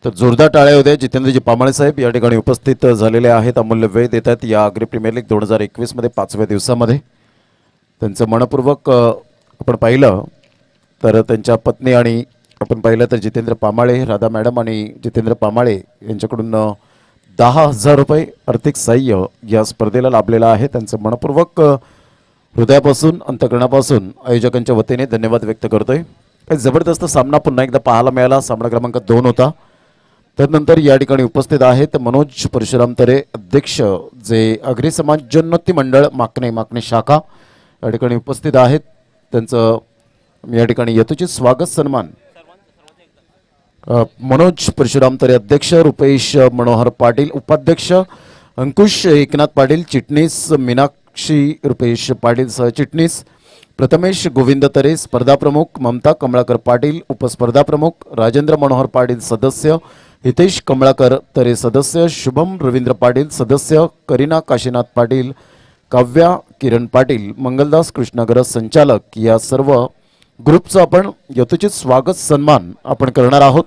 तर जोरदार टाळ्या होत्या. जितेंद्रजी पामाळे साहेब या ठिकाणी उपस्थित झालेले आहेत, अमूल्य वेळ देत आहेत या आग्री प्रीमियर लीग 2021 मध्ये 5व्या दिवसामध्ये. त्यांचं मनपूर्वक आपण पाहिलं तर त्यांच्या पत्नी आणि आपण पाहिलं तर जितेंद्र पामाळे, राधा मॅडम आणि जितेंद्र पामाळे यांच्याकडून 10,000 रुपये आर्थिक सहाय्य या स्पर्धेला लाभलेलं आहे. त्यांचं मनपूर्वक हृदयापासून अंतकरणापासून आयोजकांच्या वतीने धन्यवाद व्यक्त करतोय. जबरदस्त सामना पुन्हा एकदा पाहायला मिळाला. सामना क्रमांक 2 होता. त्यानंतर या ठिकाणी उपस्थित आहेत मनोज परशुराम तरे, अध्यक्ष जे आग्री समाज जनोन्नती मंडळ माकणे शाखा या ठिकाणी उपस्थित आहेत. त्यांचं या ठिकाणी यथोचित स्वागत सन्मान. मनोज परशुराम तरे अध्यक्ष, रुपेश मनोहर पाटील उपाध्यक्ष, अंकुश एकनाथ पाटील चिटणीस, मीनाक्षी रुपेश पाटील सहचिटणीस, प्रथमेश गोविंद तरे स्पर्धा प्रमुख, ममता कमळाकर पाटील उपस्पर्धा प्रमुख, राजेंद्र मनोहर पाटील सदस्य, हितेश कमळाकर तरे सदस्य, शुभम रवींद्र पाटील सदस्य, करीना काशीनाथ पाटील, काव्या किरण पाटील, मंगलदास कृष्णगर संचालक या सर्व ग्रुपचं आपण यथोचित स्वागत सन्मान आपण करणार आहोत.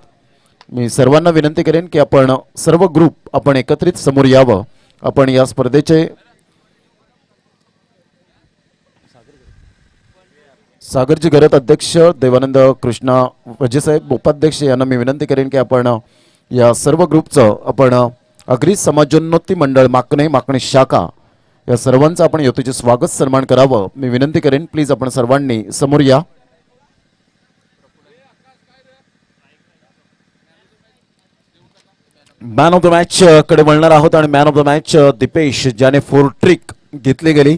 मी सर्वांना विनंती करेन की आपण सर्व ग्रुप आपण एकत्रित समोर यावं. आपण या स्पर्धेचे सागरजी गरत अध्यक्ष, देवानंद कृष्णा वजेसाहेब उपाध्यक्ष यांना मी विनंती करेन की आपण या सर्व ग्रुपचं आपण आग्री समाजोन्नती मंडळ माकणे शाखा या सर्वांचं आपण यथोचित स्वागत सन्मान करावं. मी विनंती करेन प्लीज आपण सर्वांनी समोर या. मॅन ऑफ द मॅच कडे वळणार आहोत आणि man of the match Deepesh ज्याने 4 ट्रिक घेतली गेली.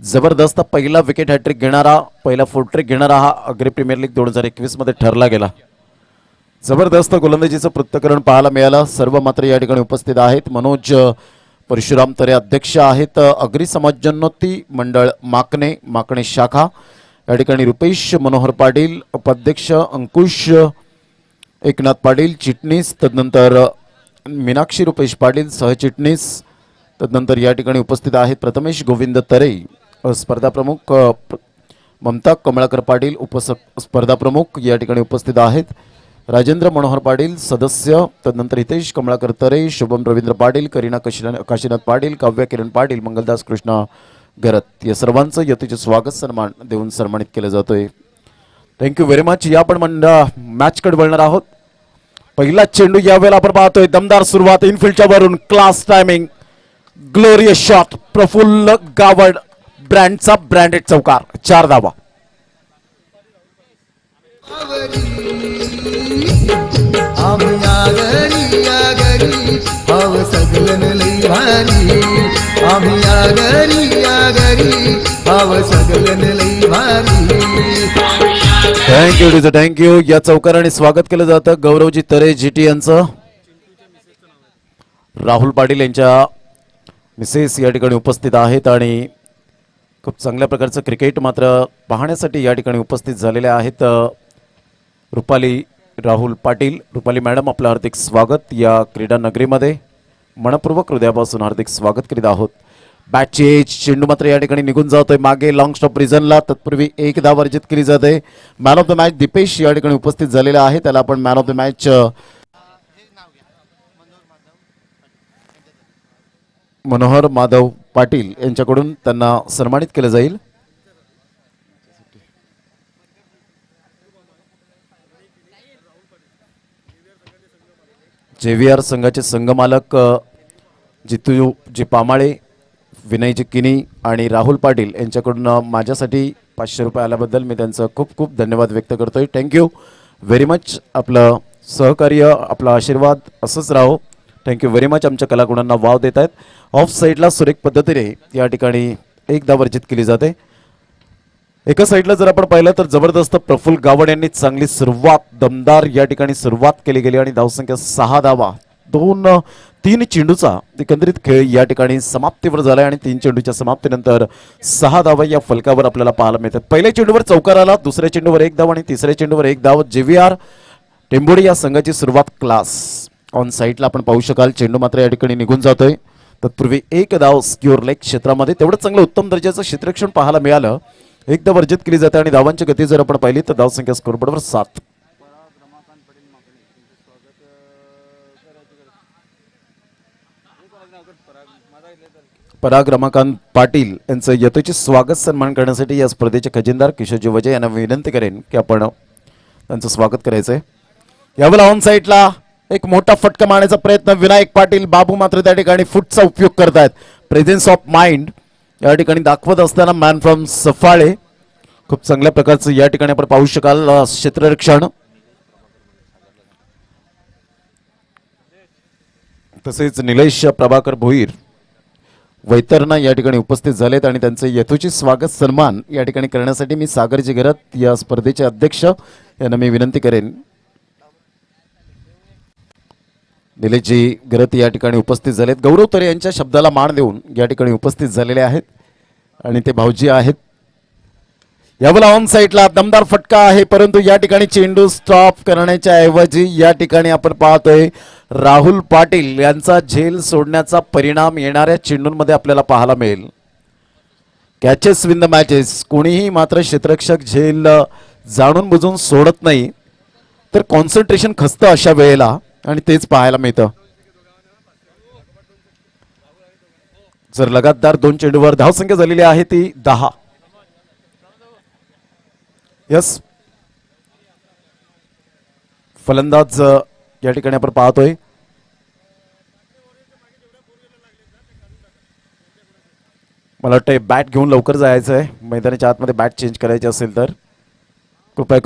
जबरदस्त पहिला विकेट हॅट्रिक घेणारा, पहिला 4 ट्रिक घेणारा हा आग्री प्रीमियर लीग 2021 मध्ये ठरला गेला. जबरदस्त गोलंदाजीचं पृथक्करण पाहायला मिळालं. सर्व मात्र या ठिकाणी उपस्थित आहेत. मनोज परशुराम तरे अध्यक्ष आहेत, आग्री समाज जनोन्नती मंडळ माकणे शाखा या ठिकाणी रुपेश मनोहर पाटील उपाध्यक्ष, अंकुश एकनाथ पाटील चिटणीस, तदनंतर मीनाक्षी रुपेश पाटील सहचिटणीस, तदनंतर या ठिकाणी उपस्थित आहेत प्रथमेश गोविंद तरे स्पर्धा प्रमुख, ममता कमळाकर पाटील उपस्पर्धा प्रमुख या ठिकाणी उपस्थित आहेत, राजेंद्र मनोहर पाटील सदस्य, तदनंतर हितेश कमळाकर तरे, शुभम रवींद्र पाटील, करीना काशीनाथ पाटील, काव्या किरण पाटील, मंगलदास कृष्णा गरत या सर्वांचं यथोचित स्वागत सन्मान देऊन सन्मानित केलं जातोय. Thank you very much. या आपण मॅचकडे वळणार आहोत. पहिला चेंडू यावेळेला आपण पाहतोय. दमदार सुरुवात इनफिल्डच्या वरून, class timing, glorious shot, Praful Gavad ब्रँडचा ब्रँडेड चौकार, 4 धावा. थँक्यू. या चौकाराने स्वागत केलं जातं गौरवजी तरे जीटी यांचं. राहुल पाटील यांच्या मिसेस या ठिकाणी उपस्थित आहेत आणि खूप चांगल्या प्रकारचं क्रिकेट मात्र पाहण्यासाठी या ठिकाणी उपस्थित झालेले आहेत. रुपाली राहुल पाटील, रुपाली मॅडम आपलं हार्दिक स्वागत या क्रीडा नगरीमध्ये. मनपूर्वक हृदयापासून हार्दिक स्वागत करीत आहोत. बॅटचे चेंडू मात्र या ठिकाणी निघून जातोय मागे लॉंग स्टॉप रिझनला. तत्पूर्वी 1 धाव अर्जित केली जाते. Man of the match Deepesh या ठिकाणी उपस्थित झालेला आहे. त्याला आपण man of the match Manohar Madhav Patil यांच्याकडून त्यांना सन्मानित केलं जाईल. JVR संघाचे संघमालक जितूजी पामाळे, विनयजी किनी आणि राहुल पाटील यांच्याकडून माझ्यासाठी 500 रुपये आल्याबद्दल मी त्यांचं खूप खूप धन्यवाद व्यक्त करतोय. Thank you very much. आपलं सहकार्य, आपला आशीर्वाद असंच राहो. Thank you very much. आमच्या कलागुणांना वाव देत आहेत. ऑफ साईडला सुरेख पद्धतीने या ठिकाणी 1 धाव अर्जित केली जाते. एका साईडला जर आपण पाहिलं तर जबरदस्त प्रफुल्ल गावड यांनी चांगली सुरुवात, दमदार या ठिकाणी सुरुवात केली गेली आणि धावसंख्या 6 धावा, 2-3 चेंडूचा एकंदरीत खेळ या ठिकाणी समाप्तीवर झालाय आणि 3 चेंडूच्या समाप्तीनंतर 6 धावा या फलकावर आपल्याला पाहायला मिळतात. पहिल्या चेंडूवर चौकार आला, दुसऱ्या चेंडूवर 1 धाव आणि तिसऱ्या चेंडूवर 1 धाव. JVR टेंबोडी या संघाची सुरुवात क्लास. ऑन साईडला आपण पाहू शकाल चेंडू मात्र या ठिकाणी निघून जातोय. तत्पूर्वी 1 धाव स्क्युअर लेग क्षेत्रामध्ये. तेवढं चांगलं उत्तम दर्जाचं क्षेत्ररक्षण पाहायला मिळालं. 1 धाव अर्जित केली जाते आणि धावांची गती जर आपण पाहिली तर धावसंख्या स्कोरबोर्डवर 7. पराग रमाकांत पाटील यांचं यथोचित स्वागत सन्मान करण्यासाठी या स्पर्धेचे खजिनदार किशोरजी वजे यांना विनंती करेन की आपण त्यांचं स्वागत करायचंय. यावेळेला ऑन साईडला एक मोठा फटका मारण्याचा प्रयत्न विनायक पाटील बाबू मात्र त्या ठिकाणी फुटचा उपयोग करतायत. प्रेझेन्स ऑफ माइंड या ठिकाणी दाखवत असताना मॅन फ्रॉम सफाळे खूप चांगल्या प्रकारचं या ठिकाणी आपण पाहू शकाल क्षेत्ररक्षण. तसेच निलेश प्रभाकर भोईर वैतरणा या ठिकाणी उपस्थित झालेत आणि त्यांचे यथोचित स्वागत सन्मान या ठिकाणी करण्यासाठी मी सागरजी घरत या स्पर्धेचे अध्यक्ष यांना मी विनंती करेन. निलेशजी घरत या ठिकाणी उपस्थित झालेत. गौरव तरे यांच्या शब्दाला मान देऊन या ठिकाणी उपस्थित झालेले आहेत आणि ते भाऊजी आहेत. यावेळेला ऑन साईडला दमदार फटका आहे परंतु या ठिकाणी चेंडू स्टॉप करण्याच्या ऐवजी या ठिकाणी आपण पाहतोय राहुल पाटील यांचा झेल सोडण्याचा परिणाम येणाऱ्या चेंडूंमध्ये आपल्याला पाहायला मिळेल. Catches win the matches. कोणीही मात्र क्षेत्ररक्षक झेल जाणून बुजून सोडत नाही तर कॉन्सन्ट्रेशन खसतं अशा वेळेला आणि तेच पाहायला मिळतं. जर लगातार 2 चेंडूवर धावसंख्या झालेली आहे ती 10. यस फलंदाज या ठिकाणी आपण पाहतोय मला वाटतं बॅट घेऊन लवकर जायचं आहे. मैदानाच्या आतमध्ये बॅट चेंज करायची असेल तर कृपया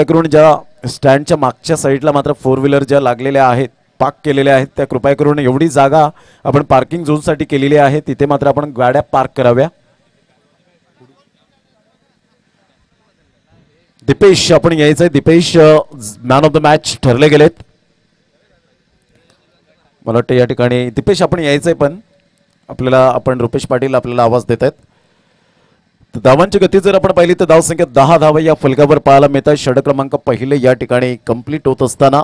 करून ज्या स्टँडच्या मागच्या साईडला मात्र 4 व्हीलर ज्या लागलेल्या आहेत पार्क केलेल्या आहेत त्या कृपया करून एवढी जागा आपण पार्किंग झोनसाठी केलेली आहे तिथे मात्र आपण गाड्या पार्क कराव्या. दीपेश आपण यायचंय. Deepesh man of the match ठरले गेलेत. मला वाटतं या ठिकाणी दीपेश आपण यायचंय पण आपल्याला आपण रुपेश पाटील आपल्याला आवाज देत आहेत. धावांची गती जर आपण पाहिली तर धावसंख्या 10 धावा या फलकावर पाहायला मिळतात. षटक क्रमांक पहिले या ठिकाणी कंप्लीट होत असताना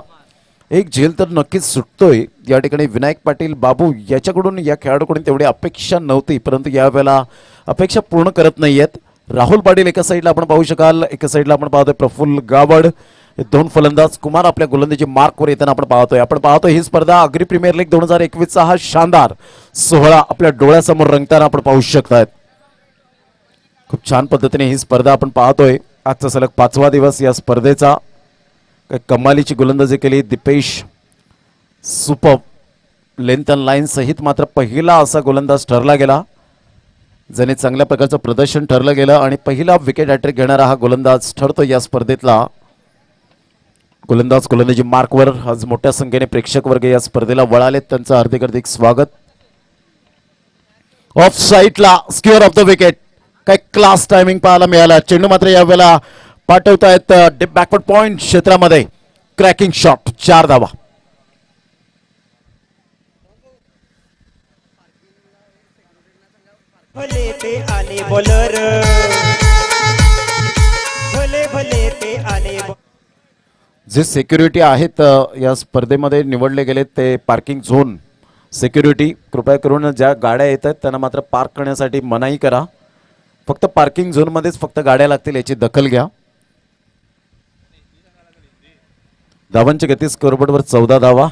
एक झेल तर नक्कीच सुटतोय. या ठिकाणी विनायक पाटील बाबू याच्याकडून या खेळाडूकडून तेवढी अपेक्षा नव्हती परंतु यावेळेला अपेक्षा पूर्ण करत नाहीयेत. राहुल पाटील एका साईडला आपण पाहू शकाल एका साईडला आपण पाहतोय प्रफुल्ल गावड. 2 फलंदाज कुमार आपल्या गोलंदाजी मार्कवर येताना आपण पाहतोय ही स्पर्धा अग्री प्रीमियर लीग 2021चा हा शानदार सोहळा आपल्या डोळ्यासमोर रंगताना आपण पाहू शकतात. खूप छान पद्धतीने ही स्पर्धा आपण पाहतोय. आजचा सलग 5वा दिवस या स्पर्धेचा. काही कमालीची गोलंदाजी केली Deepesh. Super length and line सहित मात्र पहिला असा गोलंदाज ठरला गेला ज्याने चांगल्या प्रकारचं प्रदर्शन ठरलं गेलं आणि पहिला विकेट हॅट्रिक घेणारा हा गोलंदाज ठरतो या स्पर्धेतला. गोलंदाजी मार्कवर आज मोठ्या संख्येने प्रेक्षक वर्ग या स्पर्धेला वळालेत त्यांचं हार्दिक स्वागत. ऑफ साईडला स्क्वेअर ऑफ द विकेट. काय क्लास टायमिंग पाहायला मिळाला. चेंडू मात्र यावेळेला पाठवतायत डीप बॅकवर्ड पॉइंट क्षेत्रामध्ये. क्रॅकिंग शॉट 4 धावा. भले ते आले बॉलर भले ते आले. जे सिक्युरिटी आहेत या स्पर्धेमध्ये निवडले गेले ते पार्किंग झोन सिक्युरिटी. कृपया करून ज्या गाड्या येत आहेत त्यांना मात्र पार्क करण्यासाठी मनाई करा. फक्त पार्किंग झोनमध्येच फक्त गाड्या लागतील याची दखल घ्या. धावांची गती स्कोरबोर्डवर 14 धावा.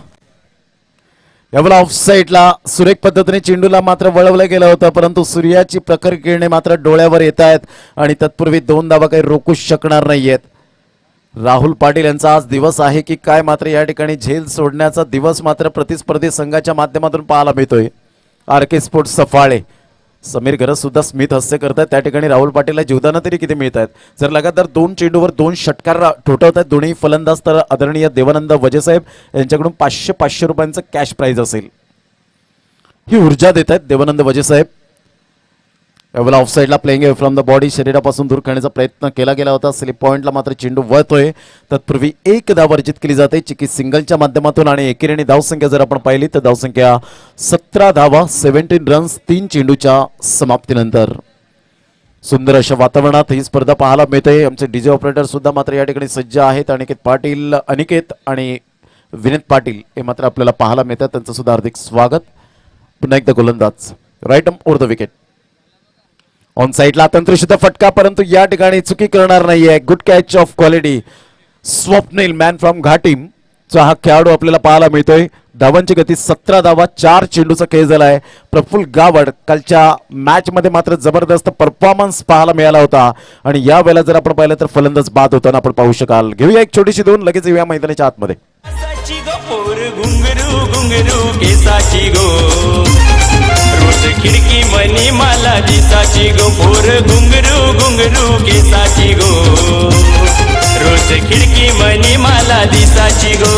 यावेळेला ऑफ साईडला सुरेख पद्धतीने चेंडूला मात्र वळवलं गेलं होतं परंतु सूर्याची प्रखर किरणे मात्र डोळ्यावर येत आहेत आणि तत्पूर्वी 2 धावा काही रोखूच शकणार नाहीयेत. राहुल पाटील यांचा आज दिवस आहे की काय मात्र या ठिकाणी झेल सोडण्याचा दिवस मात्र प्रतिस्पर्धी संघाच्या माध्यमातून पाहायला मिळतोय. आरके स्पोर्ट्स सफाळे समीर गरज सुद्धा स्मित हास्य करतात. त्या ठिकाणी राहुल पाटीलला जीवदान तरी किती मिळत आहेत. जर लगातार 2 चेंडूवर 2 षटकार ठोठवत आहेत दोन्ही फलंदाज तर आदरणीय देवानंद वजेसाहेब यांच्याकडून 500 रुपयांचं कॅश प्राइज असेल. ही ऊर्जा देत आहेत देवानंद वजेसाहेब. यावेळेला ऑफ साईडला प्लेइंग फ्रॉम द बॉडी शरीरापासून दूर करण्याचा प्रयत्न केला गेला होता. स्लिप पॉइंटला मात्र चेंडू वळतोय. तत्पूर्वी 1 धाव अर्जित केली जाते चिकी सिंगलच्या माध्यमातून आणि एकेरीने धावसंख्या जर आपण पाहिली तर धावसंख्या 17 धावा 17 रन्स 3 चेंडूच्या समाप्तीनंतर. सुंदर अशा वातावरणात ही स्पर्धा पाहायला मिळते. आमचे डीजे ऑपरेटर सुद्धा मात्र या ठिकाणी सज्ज आहेत. अनिकेत आणि विनीत पाटील हे मात्र आपल्याला पाहायला मिळतात. त्यांचं सुद्धा हार्दिक स्वागत. पुन्हा एकदा गोलंदाज right over the wicket. On साईडला तंत्रशुद्ध फटका परंतु या ठिकाणी चुकी करणार नाहीये. Good catch of quality. Swapnil man from Ghatim चा हा खेळाडू आपल्याला पाहायला मिळतोय. धावांची गती 17 धावा, 4 चेंडूचा खेळ झाला आहे. प्रफुल्ल गावड कालच्या मॅच मध्ये मात्र जबरदस्त परफॉर्मन्स पाहायला मिळाला होता आणि या वेळेला जर आपण पाहिलं तर फलंदाज बाद होताना आपण पाहू शकाल. घेऊया एक छोटीशी दोन, लगेच येऊया मैदानाच्या आतमध्ये. केसाची गो पोर घुंगरू घुंगरू केसाची गो, रोज खिडकी मनी मला दिसाची गो पोर घुंगरू घुंगरू केसाची गो, रोज खिडकी मनी मला दिसाची गो.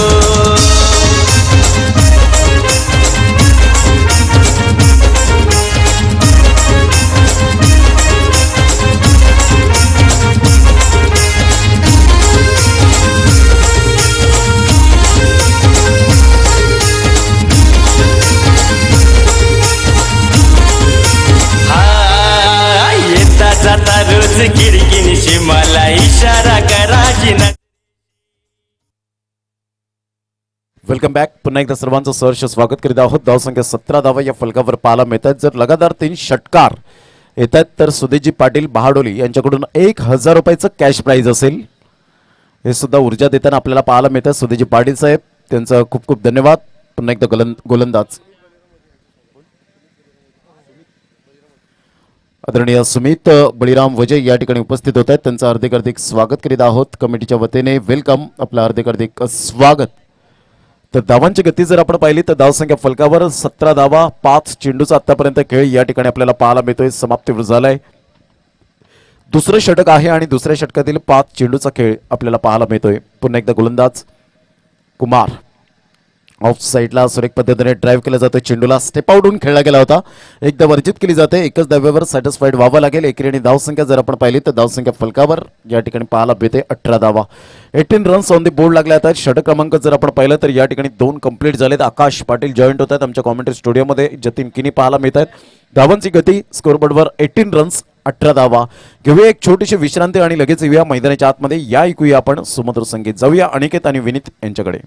जाता रोज खिडकीनिशी मला इशारा करायची ना. Welcome back. पुन्हा एकदा सर्वांचं सहर्ष स्वागत करीत आहोत. धावसंख्या 17 धावा या फलकावर पाहायला मिळतात. जर लगातार 3 षटकार येतात तर सुदेजी पाटील बहाडोली यांच्याकडून 1000 रुपयाचं कॅश प्राइज असेल. हे सुद्धा ऊर्जा देताना आपल्याला पाहायला मिळतात. सुदेजी पाटील साहेब त्यांचं खूप खूप धन्यवाद. पुन्हा एकदा गोलंदाज आदरणीय सुमित बळीराम वजय या ठिकाणी उपस्थित होत आहेत. त्यांचं हार्दिक स्वागत करीत आहोत कमिटीच्या वतीने. वेलकम, आपलं हार्दिक स्वागत. तर धावांची गती जर आपण पाहिली तर धावसंख्या फलकावर 17 धावा, 5 चेंडूचा आतापर्यंत खेळ या ठिकाणी आपल्याला पाहायला मिळतोय. समाप्तीवर झालाय. दुसरं षटक आहे आणि दुसऱ्या षटकातील 5 चेंडूचा खेळ आपल्याला पाहायला मिळतोय. पुन्हा एकदा गोलंदाज कुमार ऑफ साईडला सुरेख पद्धतीने ड्राईव्ह केला जातो. चेंडूला स्टेप आउटहून खेळला गेला होता. एकदा वर्जित केली जाते. एकच धाव्यावर सॅटिस्फाईड व्हावं लागेल. एकेरी धावसंख्या जर आपण पाहिली तर धावसंख्या फलकावर या ठिकाणी पाहायला मिळते 18 धावा. 18 रन्स ऑन दी बोर्ड लागले आहेत. षटक क्रमांक जर आपण पाहिलं तर या ठिकाणी 2 कंप्लीट झालेत. आकाश पाटील जॉईंट होत आहेत आमच्या कॉमेंट्री स्टुडिओमध्ये. जतीन किनी पाहायला मिळत आहेत. धावांची गती स्कोरबोर्डवर 18 रन्स, 18 धावा. घेऊया एक छोटीशी विश्रांती आणि लगेच येऊया मैदानाच्या आतमध्ये. या ऐकूया आपण सुमधुर संगीत. जाऊया अनिकेत आणि विनीत यांच्याकडे.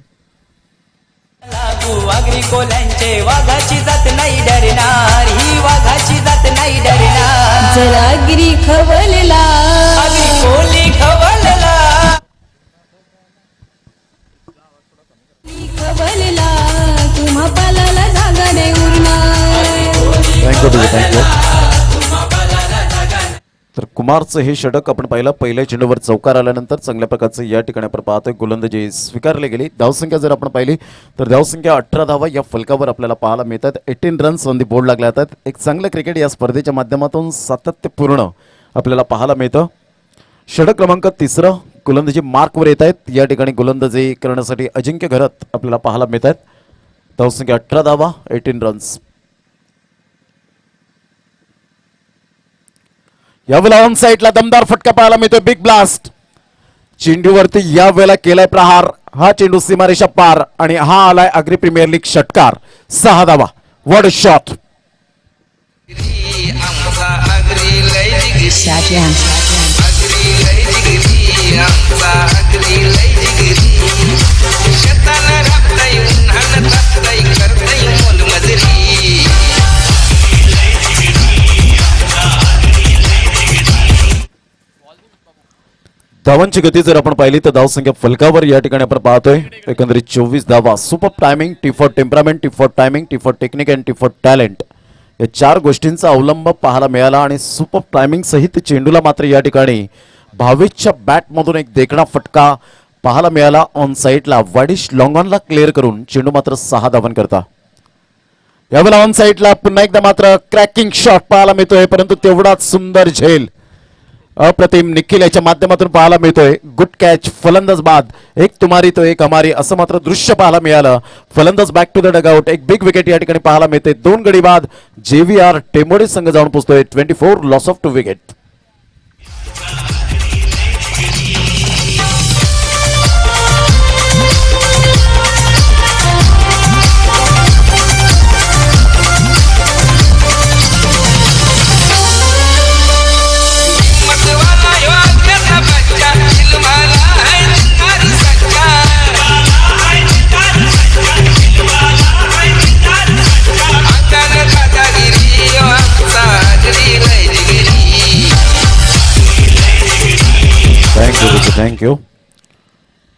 लागू वाघरी कोल्यांचे वाघाची जात नाही डरणार, ही वाघाची जात नाही डरणार. जरा गिरी खवलला आगरी कोली खवलला, खवलला तुम्हा पालाला जागा नाही उरणार. थँक्यू. तर कुमारचं हे षटक आपण पाहिलं. पहिल्या चेंडूवर चौकार आल्यानंतर चांगल्या प्रकारचं या ठिकाणी आपण पाहतोय गोलंदाजी स्वीकारली गेली. धावसंख्या जर आपण पाहिली तर धावसंख्या 18 धावा या फलकावर आपल्याला पाहायला मिळतात. 18 रन्स ऑन दी बोर्ड लागले जातात. एक चांगलं क्रिकेट या स्पर्धेच्या माध्यमातून सातत्यपूर्ण आपल्याला पाहायला मिळतं. षटक क्रमांक 3 गोलंदाजी मार्कवर येत आहेत. या ठिकाणी गोलंदाजी करण्यासाठी अजिंक्य घरत आपल्याला पाहायला मिळतात. धावसंख्या 18 धावा, 18 रन्स. यावेळेला ऑन साईडला दमदार फटका पाहायला मिळतोय. बिग ब्लास्ट चेंडूवरती या वेळेला केलाय प्रहार. हा चेंडू सीमारेषा पार आणि हा आलाय अग्री प्रीमियर लीग षटकार. 6 धावा. What a shot. धावांची गती जर आपण पाहिली तर धावसंख्या फलकावर या ठिकाणी आपण पाहतोय एकंदरीत 24 धावा. Super timing, T for temperament, T for timing, T for technique and T for talent या 4 गोष्टींचा अवलंब पाहायला मिळाला आणि सुपर टायमिंग सहित चेंडूला मात्र या ठिकाणी भावेशच्या बॅटमधून एक देखणा फटका पाहायला मिळाला. ऑन साईडला वाडिश लॉंगॉनला क्लिअर करून चेंडू मात्र 6 धावन करता. यावेळेला ऑन साईडला पुन्हा एकदा मात्र क्रॅकिंग शॉट पाहायला मिळतोय, परंतु तेवढाच सुंदर झेल अप्रतिम निखिल याच्या माध्यमातून पाहायला मिळतोय. Good catch. फलंदाज बाद. एक तुम्हारी तो एक हमारी असं मात्र दृश्य पाहायला मिळालं. फलंदाज बॅक टू द डगआउट. एक बिग विकेट या ठिकाणी पाहायला मिळते. 2 गडी बाद. JVR टेंबोडे संघ जाऊन पोहोचतोय 24 लॉस ऑफ 2 विकेट. थँक्यू.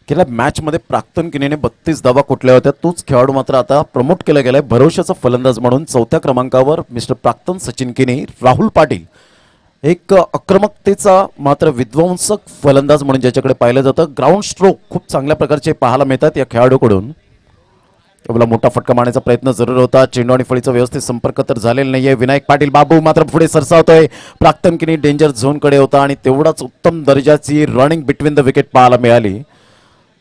गेल्या मॅचमध्ये प्राक्तन किनीने 32 धावा कुठल्या होत्या. तोच खेळाडू मात्र आता प्रमोट केला गेलाय भरोशाचा फलंदाज म्हणून. 4थ्या क्रमांकावर मिस्टर प्राक्तन सचिन किनी. राहुल पाटील एक आक्रमकतेचा मात्र विध्वंसक फलंदाज म्हणून ज्याच्याकडे पाहिलं जातं. ग्राउंड स्ट्रोक खूप चांगल्या प्रकारचे पाहायला मिळतात या खेळाडूकडून. आपला मोठा फटका मारण्याचा प्रयत्न जरूर होता. चेंडू आणि फळीचा व्यवस्थित संपर्क तर झालेला नाहीये. विनायक पाटील बाबू मात्र पुढे सरसावतोय. प्राक्तन किनी डेंजर झोनकडे होता आणि तेवढाच उत्तम दर्जाची रनिंग बिटवीन द विकेट पाहायला मिळाली.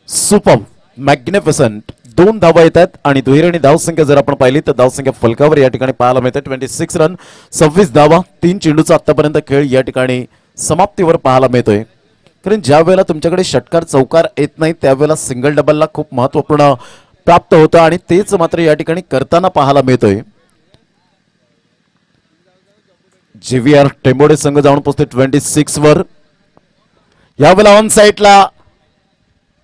सुपर मॅग्निफिसंट 2 धावा येतात आणि दुहेरी धावसंख्या जर आपण पाहिली तर धावसंख्या फलकावर या ठिकाणी पाहायला मिळते. 26 रन 26 धावा 3 चेंडूचा आतापर्यंत खेळ या ठिकाणी समाप्तीवर पाहायला मिळतोय. कारण ज्या वेळेला तुमच्याकडे षटकार चौकार येत नाही त्यावेळेला सिंगल डबलला खूप महत्वपूर्ण प्राप्त होतं आणि तेच मात्र या ठिकाणी करताना पाहायला मिळतोय. JVR टेंबोडे संघ जाऊन पोहोचते 26 वर. यावेळेला ऑन साईडला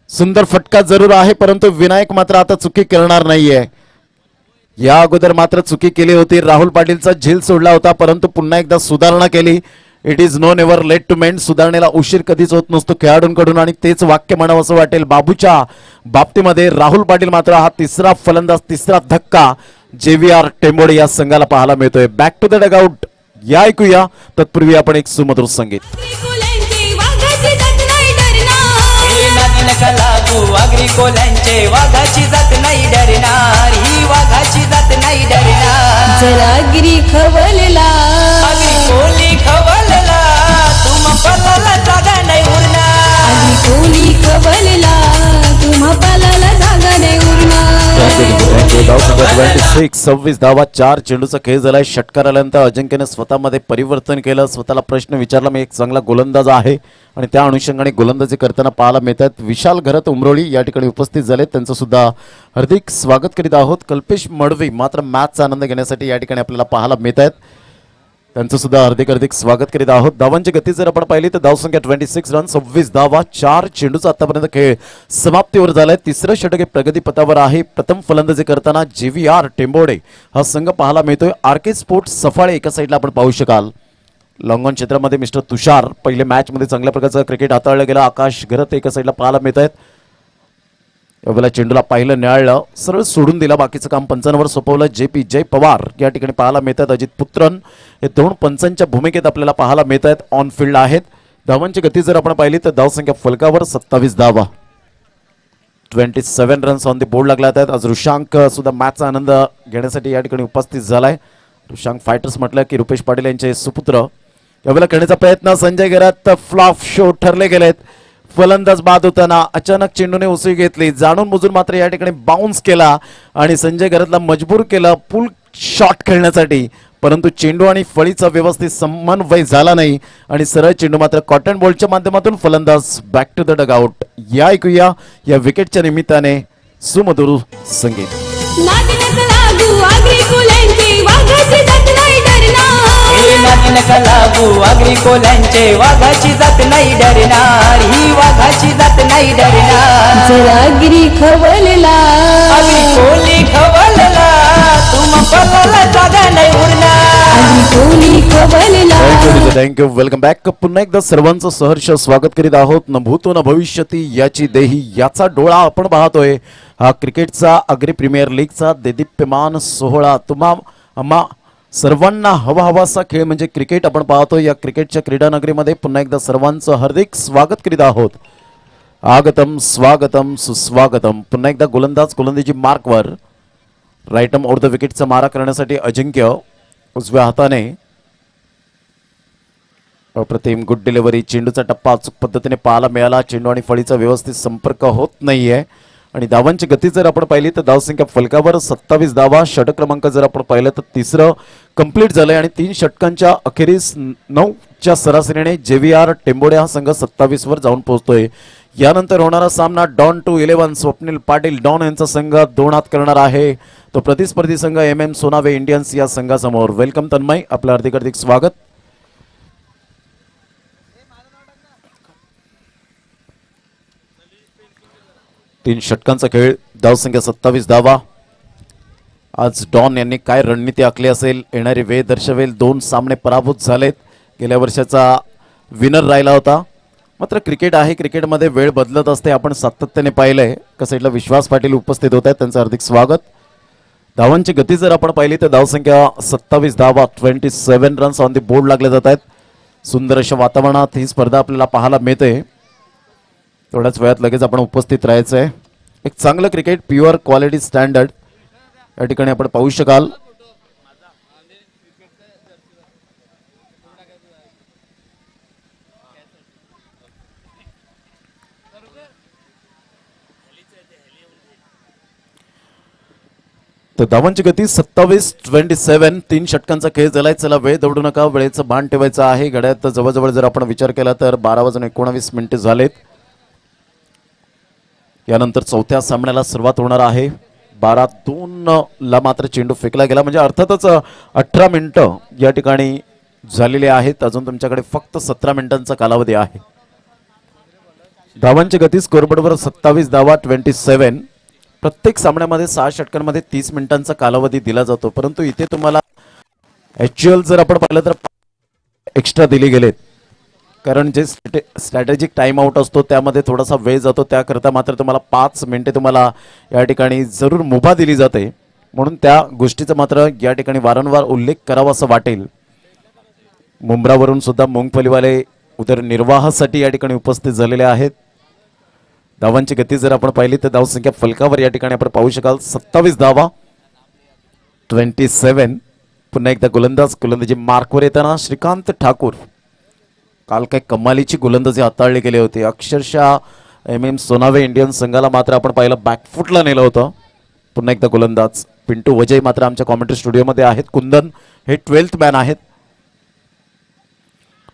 सुंदर फटका जरूर आहे परंतु विनायक मात्र आता चुकी करणार नाहीये. या अगोदर मात्र चुकी केली होती. राहुल पाटीलचा झेल सोडला होता परंतु पुन्हा एकदा सुधारणा केली. It is no never late to mend. सुधारणेला उशीर कधीच होत नसतो खेळाडूंकडून आणि तेच वाक्य म्हणावं असं वाटेल बाबूच्या बाबतीमध्ये. राहुल पाटील मात्र हा तिसरा फलंदाज तिसरा धक्का JVR टेंबोडे या संघाला पाहायला मिळतोय. बॅक टू द डगआउट या ऐकूया. तत्पूर्वी आपण एक सुमधुर संगीत. कोल्यांची वाघाची जात नाही डरणार. हे नादी नका लागू आगरी कोल्यांचे वाघाची जात नाही डरणार. ही वाघाची जात नाही डरणार. जरा गिरी खवलला आगरी कोली खवलला तुम पलाला जागा नाही उरणार. आधी कोणी खवलला तुम्हा पालाला जागा नाही उरणार. 26 धावा 4 चेंडूचा खेळ झालाय. षटकार आल्यानंतर अजिंक्यने स्वतःमध्ये परिवर्तन केलं. स्वतःला प्रश्न विचारला मी एक चांगला गोलंदाज आहे आणि त्या अनुषंगाने गोलंदाजी करताना पाहायला मिळतात. विशाल घरत उमरोळी या ठिकाणी उपस्थित झाले. त्यांचं सुद्धा हार्दिक स्वागत करीत आहोत. कल्पेश मडवी मात्र मॅचचा आनंद घेण्यासाठी या ठिकाणी आपल्याला पाहायला मिळत आहेत. त्यांचं सुद्धा हार्दिक स्वागत करीत आहोत. धावांची गती जर आपण पाहिली तर धावसंख्या 26 रन 26 धावा 4 चेंडूचा आतापर्यंत खेळ समाप्तीवर झालाय. तिसरं षटक प्रगती पथावर आहे. प्रथम फलंदाजी करताना JVR टेंबोडे हा संघ पाहायला मिळतोय. RK स्पोर्ट्स सफाळे एका साईडला आपण पाहू शकाल. लॉंगॉन क्षेत्रामध्ये मिस्टर तुषार पहिल्या मॅच मध्ये चांगल्या प्रकारचं क्रिकेट हाताळलं गेलं. आकाश घरत एका साईडला पाहायला मिळत आहेत. यावेळेला चेंडूला पाहिलं न्याळलं सरळ सोडून दिला. बाकीचं काम पंचांवर सोपवलं. JP जय पवार या ठिकाणी पाहायला मिळतात. अजित पुत्रन हे 2 पंचांच्या भूमिकेत आपल्याला पाहायला मिळत आहेत. ऑन फील्ड आहेत. धावांची गती जर आपण पाहिली तर धावसंख्या फलकावर 27 धावा 27 रन्स ऑन द बोर्ड लागला आहेत. आज ऋषांक सुद्धा मॅचचा आनंद घेण्यासाठी या ठिकाणी उपस्थित झालाय. ऋषांक फायटर्स म्हटलं की रुपेश पाटील यांचे सुपुत्र. यावेळेला करण्याचा प्रयत्न संजय घरात फ्लॉप शो ठरले गेलेत. फलंदाज बाद होताना अचानक चेंडूने उसळी घेतली. जाणून बुजून मात्र या ठिकाणी बाउन्स केला आणि संजय घरातला मजबूर केला पुल शॉट खेळण्यासाठी परंतु चेंडू आणि फळीचा व्यवस्थित समन्वय झाला नाही आणि सरळ चेंडू मात्र कॉटन बॉलच्या माध्यमातून फलंदाज बॅक टू द डगआउट या ऐकूया. या विकेटच्या निमित्ताने सुमधुर संगीत. नादी नका लागू आगरी कोल्यांची वाघाची जात नाही डरणार. हे नादी नका लागू आगरी कोल्यांचे वाघाची जात नाही डरणार. ही वाघाची जात नाही डरणार. जरा गिरी खवलला आगरी कोली खवलला तुम पलाला जागा नाही उरणार. आधी कोणी खवलला. Thank you welcome back. पुन्हा एकदा सर्वांचं सहर्ष स्वागत करीत आहोत. न भूतो न भविष्यती याची देही याचा डोळा आपण पाहतोय. हा क्रिकेटचा अग्री प्रीमियर लीगचा देदीप्यमान सोहळा. आम्हा सर्वांना हवासा खेळ म्हणजे क्रिकेट आपण पाहतो. या क्रिकेटच्या क्रीडा नगरीमध्ये पुन्हा एकदा सर्वांचं हार्दिक स्वागत करीत आहोत. आगतम स्वागतम सुस्वागतम. पुन्हा एकदा गोलंदाजी मार्कवर राईटम ओव्हर द विकेटचा मारा करण्यासाठी अजिंक्य उजव्या हाताने. अप्रतिम गुड डिलिव्हरी. चेंडूचा टप्पा अचूक पद्धतीने पाहायला मिळाला. चेंडू आणि फळीचा व्यवस्थित संपर्क होत नाहीये आणि धावांची गती जर आपण पाहिली तर धावसंख्या फलकावर 27 धावा. षटक क्रमांक जर आपण पाहिलं तर तिसरं कंप्लीट झालंय आणि 3 षटकांच्या अखेरीस 9च्या सरासरीने JVR टेंबोडे हा संघ 27 वर जाऊन पोहोचतोय. यानंतर होणारा सामना Don two 11 Swapnil Patil Don यांचा संघ 2 हात करणार आहे. तो प्रतिस्पर्धी संघ MM सोनावे इंडियन्स या संघासमोर. वेलकम तन्मय, आपलं हार्दिक स्वागत. तीन षटकांचा खेळ. धावसंख्या 27 धावा. आज डॉन यांनी काय रणनीती आखली असेल येणारी वेळ दर्शवेल. 2 सामने पराभूत झालेत. गेल्या वर्षाचा विनर राहिला होता मात्र क्रिकेट आहे, क्रिकेटमध्ये वेळ बदलत असते. आपण सातत्याने पाहिलंय. एका साईडला विश्वास पाटील उपस्थित होत आहेत, त्यांचं हार्दिक स्वागत. धावांची गती जर आपण पाहिली तर धावसंख्या 27 धावा, 27 रन्स ऑन दी बोर्ड लागले जात आहेत. सुंदर अशा वातावरणात ही स्पर्धा आपल्याला पाहायला मिळते. थोड्याच वेळात लगेच आपण उपस्थित राहायचं आहे. एक चांगलं क्रिकेट, प्युअर क्वालिटी स्टँडर्ड या ठिकाणी आपण पाहू शकाल. तर धावांची गती 27-27, 3 षटकांचा खेळ झालाय. चला वेळ दौडू नका, वेळेचं भान ठेवायचं आहे. घड्याळात जवळजवळ जर आपण विचार केला तर 12:19 झालेत. यानंतर चौथ्या सामन्याला सुरुवात होणार आहे. 12-2 ला मात्र चेंडू फेकला गेला, म्हणजे अर्थातच 18 मिनिटं या ठिकाणी झालेले आहेत. अजून तुमच्याकडे फक्त 17 मिनिटांचा कालावधी आहे. धावांची गती स्कोरबोर्डवर 27 धावा, 27. प्रत्येक सामन्यामध्ये 6 षटकांमध्ये 30 मिनिटांचा कालावधी दिला जातो, परंतु इथे तुम्हाला ॲक्च्युअल जर आपण पाहिलं तर एक्स्ट्रा दिले गेलेत. कारण जे स्ट्रॅटेजिक टाइम आउट असतो त्यामध्ये थोडासा वेळ जातो, त्याकरता मात्र तुम्हाला 5 मिनिटे तुम्हाला या ठिकाणी जरूर मुभा दिली जाते. म्हणून त्या गोष्टीचा मात्र या ठिकाणी वारंवार उल्लेख करावा असं वाटेल. मुंब्रावरून सुद्धा मुंगफलीवाले उदरनिर्वाहासाठी या ठिकाणी उपस्थित झालेले आहेत. धावांची गती जर आपण पाहिली तर धावसंख्या फलकावर या ठिकाणी आपण पाहू शकाल 27 धावा, 27. पुन्हा एकदा गोलंदाजी मार्कवर येताना श्रीकांत ठाकूर. काल काय कमालीची गोलंदाजी हाताळली गेली होती. अक्षरशः MM सोनावे इंडियन संघाला मात्र आपण पाहिलं बॅकफुटला नेलं होतं. पुन्हा एकदा गोलंदाज पिंटू वजय मात्र आमच्या कॉमेंट्री स्टुडिओमध्ये आहेत. कुंदन हे 12th मॅन आहेत.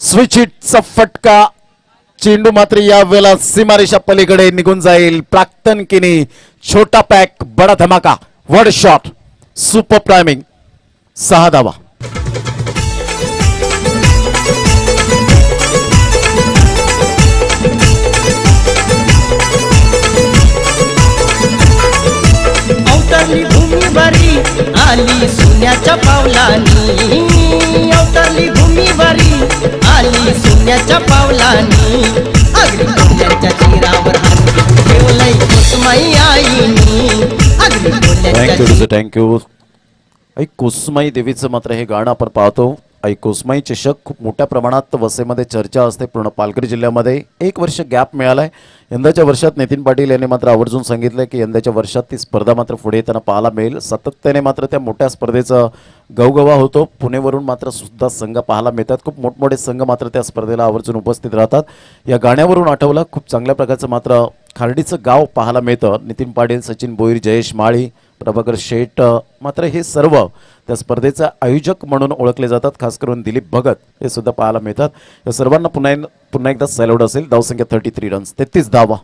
स्विच हिटचा फटका, चेंडू मात्र या वेळेला सीमारेषा पलीकडे निघून जाईल. प्राक्तन किनी, छोटा पॅक, बडा धमाका, वर्ड शॉट, सुपर प्रायमिंग, 6 धावा. अवतरली भूमी बरी आली सोन्याच्या पावलानी, अवतरली भूमी बरी आली सोन्याच्या पावलानी, अगदी कोल्ह्याच्या चिरावर हात ठेवलंय कुसमाई आईनी, अगदी कोल्ह्याच्या. थँक्यू. आई कुसमाई देवीचं मात्र हे गाणं आपण पाहतो. आई कुसमाई चषक खूप मोठ्या प्रमाणात वसईमध्ये चर्चा असते. पूर्ण पालघर जिल्ह्यामध्ये 1 वर्ष गॅप मिळालाय. यंदाच्या वर्षात नितीन पाटील यांनी मात्र आवर्जून सांगितलं की यंदाच्या वर्षात ती स्पर्धा मात्र पुढे येताना पाहायला मिळेल. सातत्याने मात्र त्या मोठ्या स्पर्धेचं गवगवा होतो. पुणेवरून मात्र सुद्धा संघ पाहायला मिळतात. खूप मोठमोठे संघ मात्र त्या स्पर्धेला आवर्जून उपस्थित राहतात. या गाण्यावरून आठवलं, खूप चांगल्या प्रकारचं मात्र खार्डीचं गाव पाहायला मिळतं. नितीन पाटील, सचिन भोईर, जयेश माळी, प्रभाकर शेठ मात्र हे सर्व त्या स्पर्धेचा आयोजक म्हणून ओळखले जातात. खास करून दिलीप भगत हे सुद्धा पाहायला मिळतात. या सर्वांना पुन्हा एकदा सॅल्यूट असेल. धावसंख्या 33 रन्स, 33 धावा.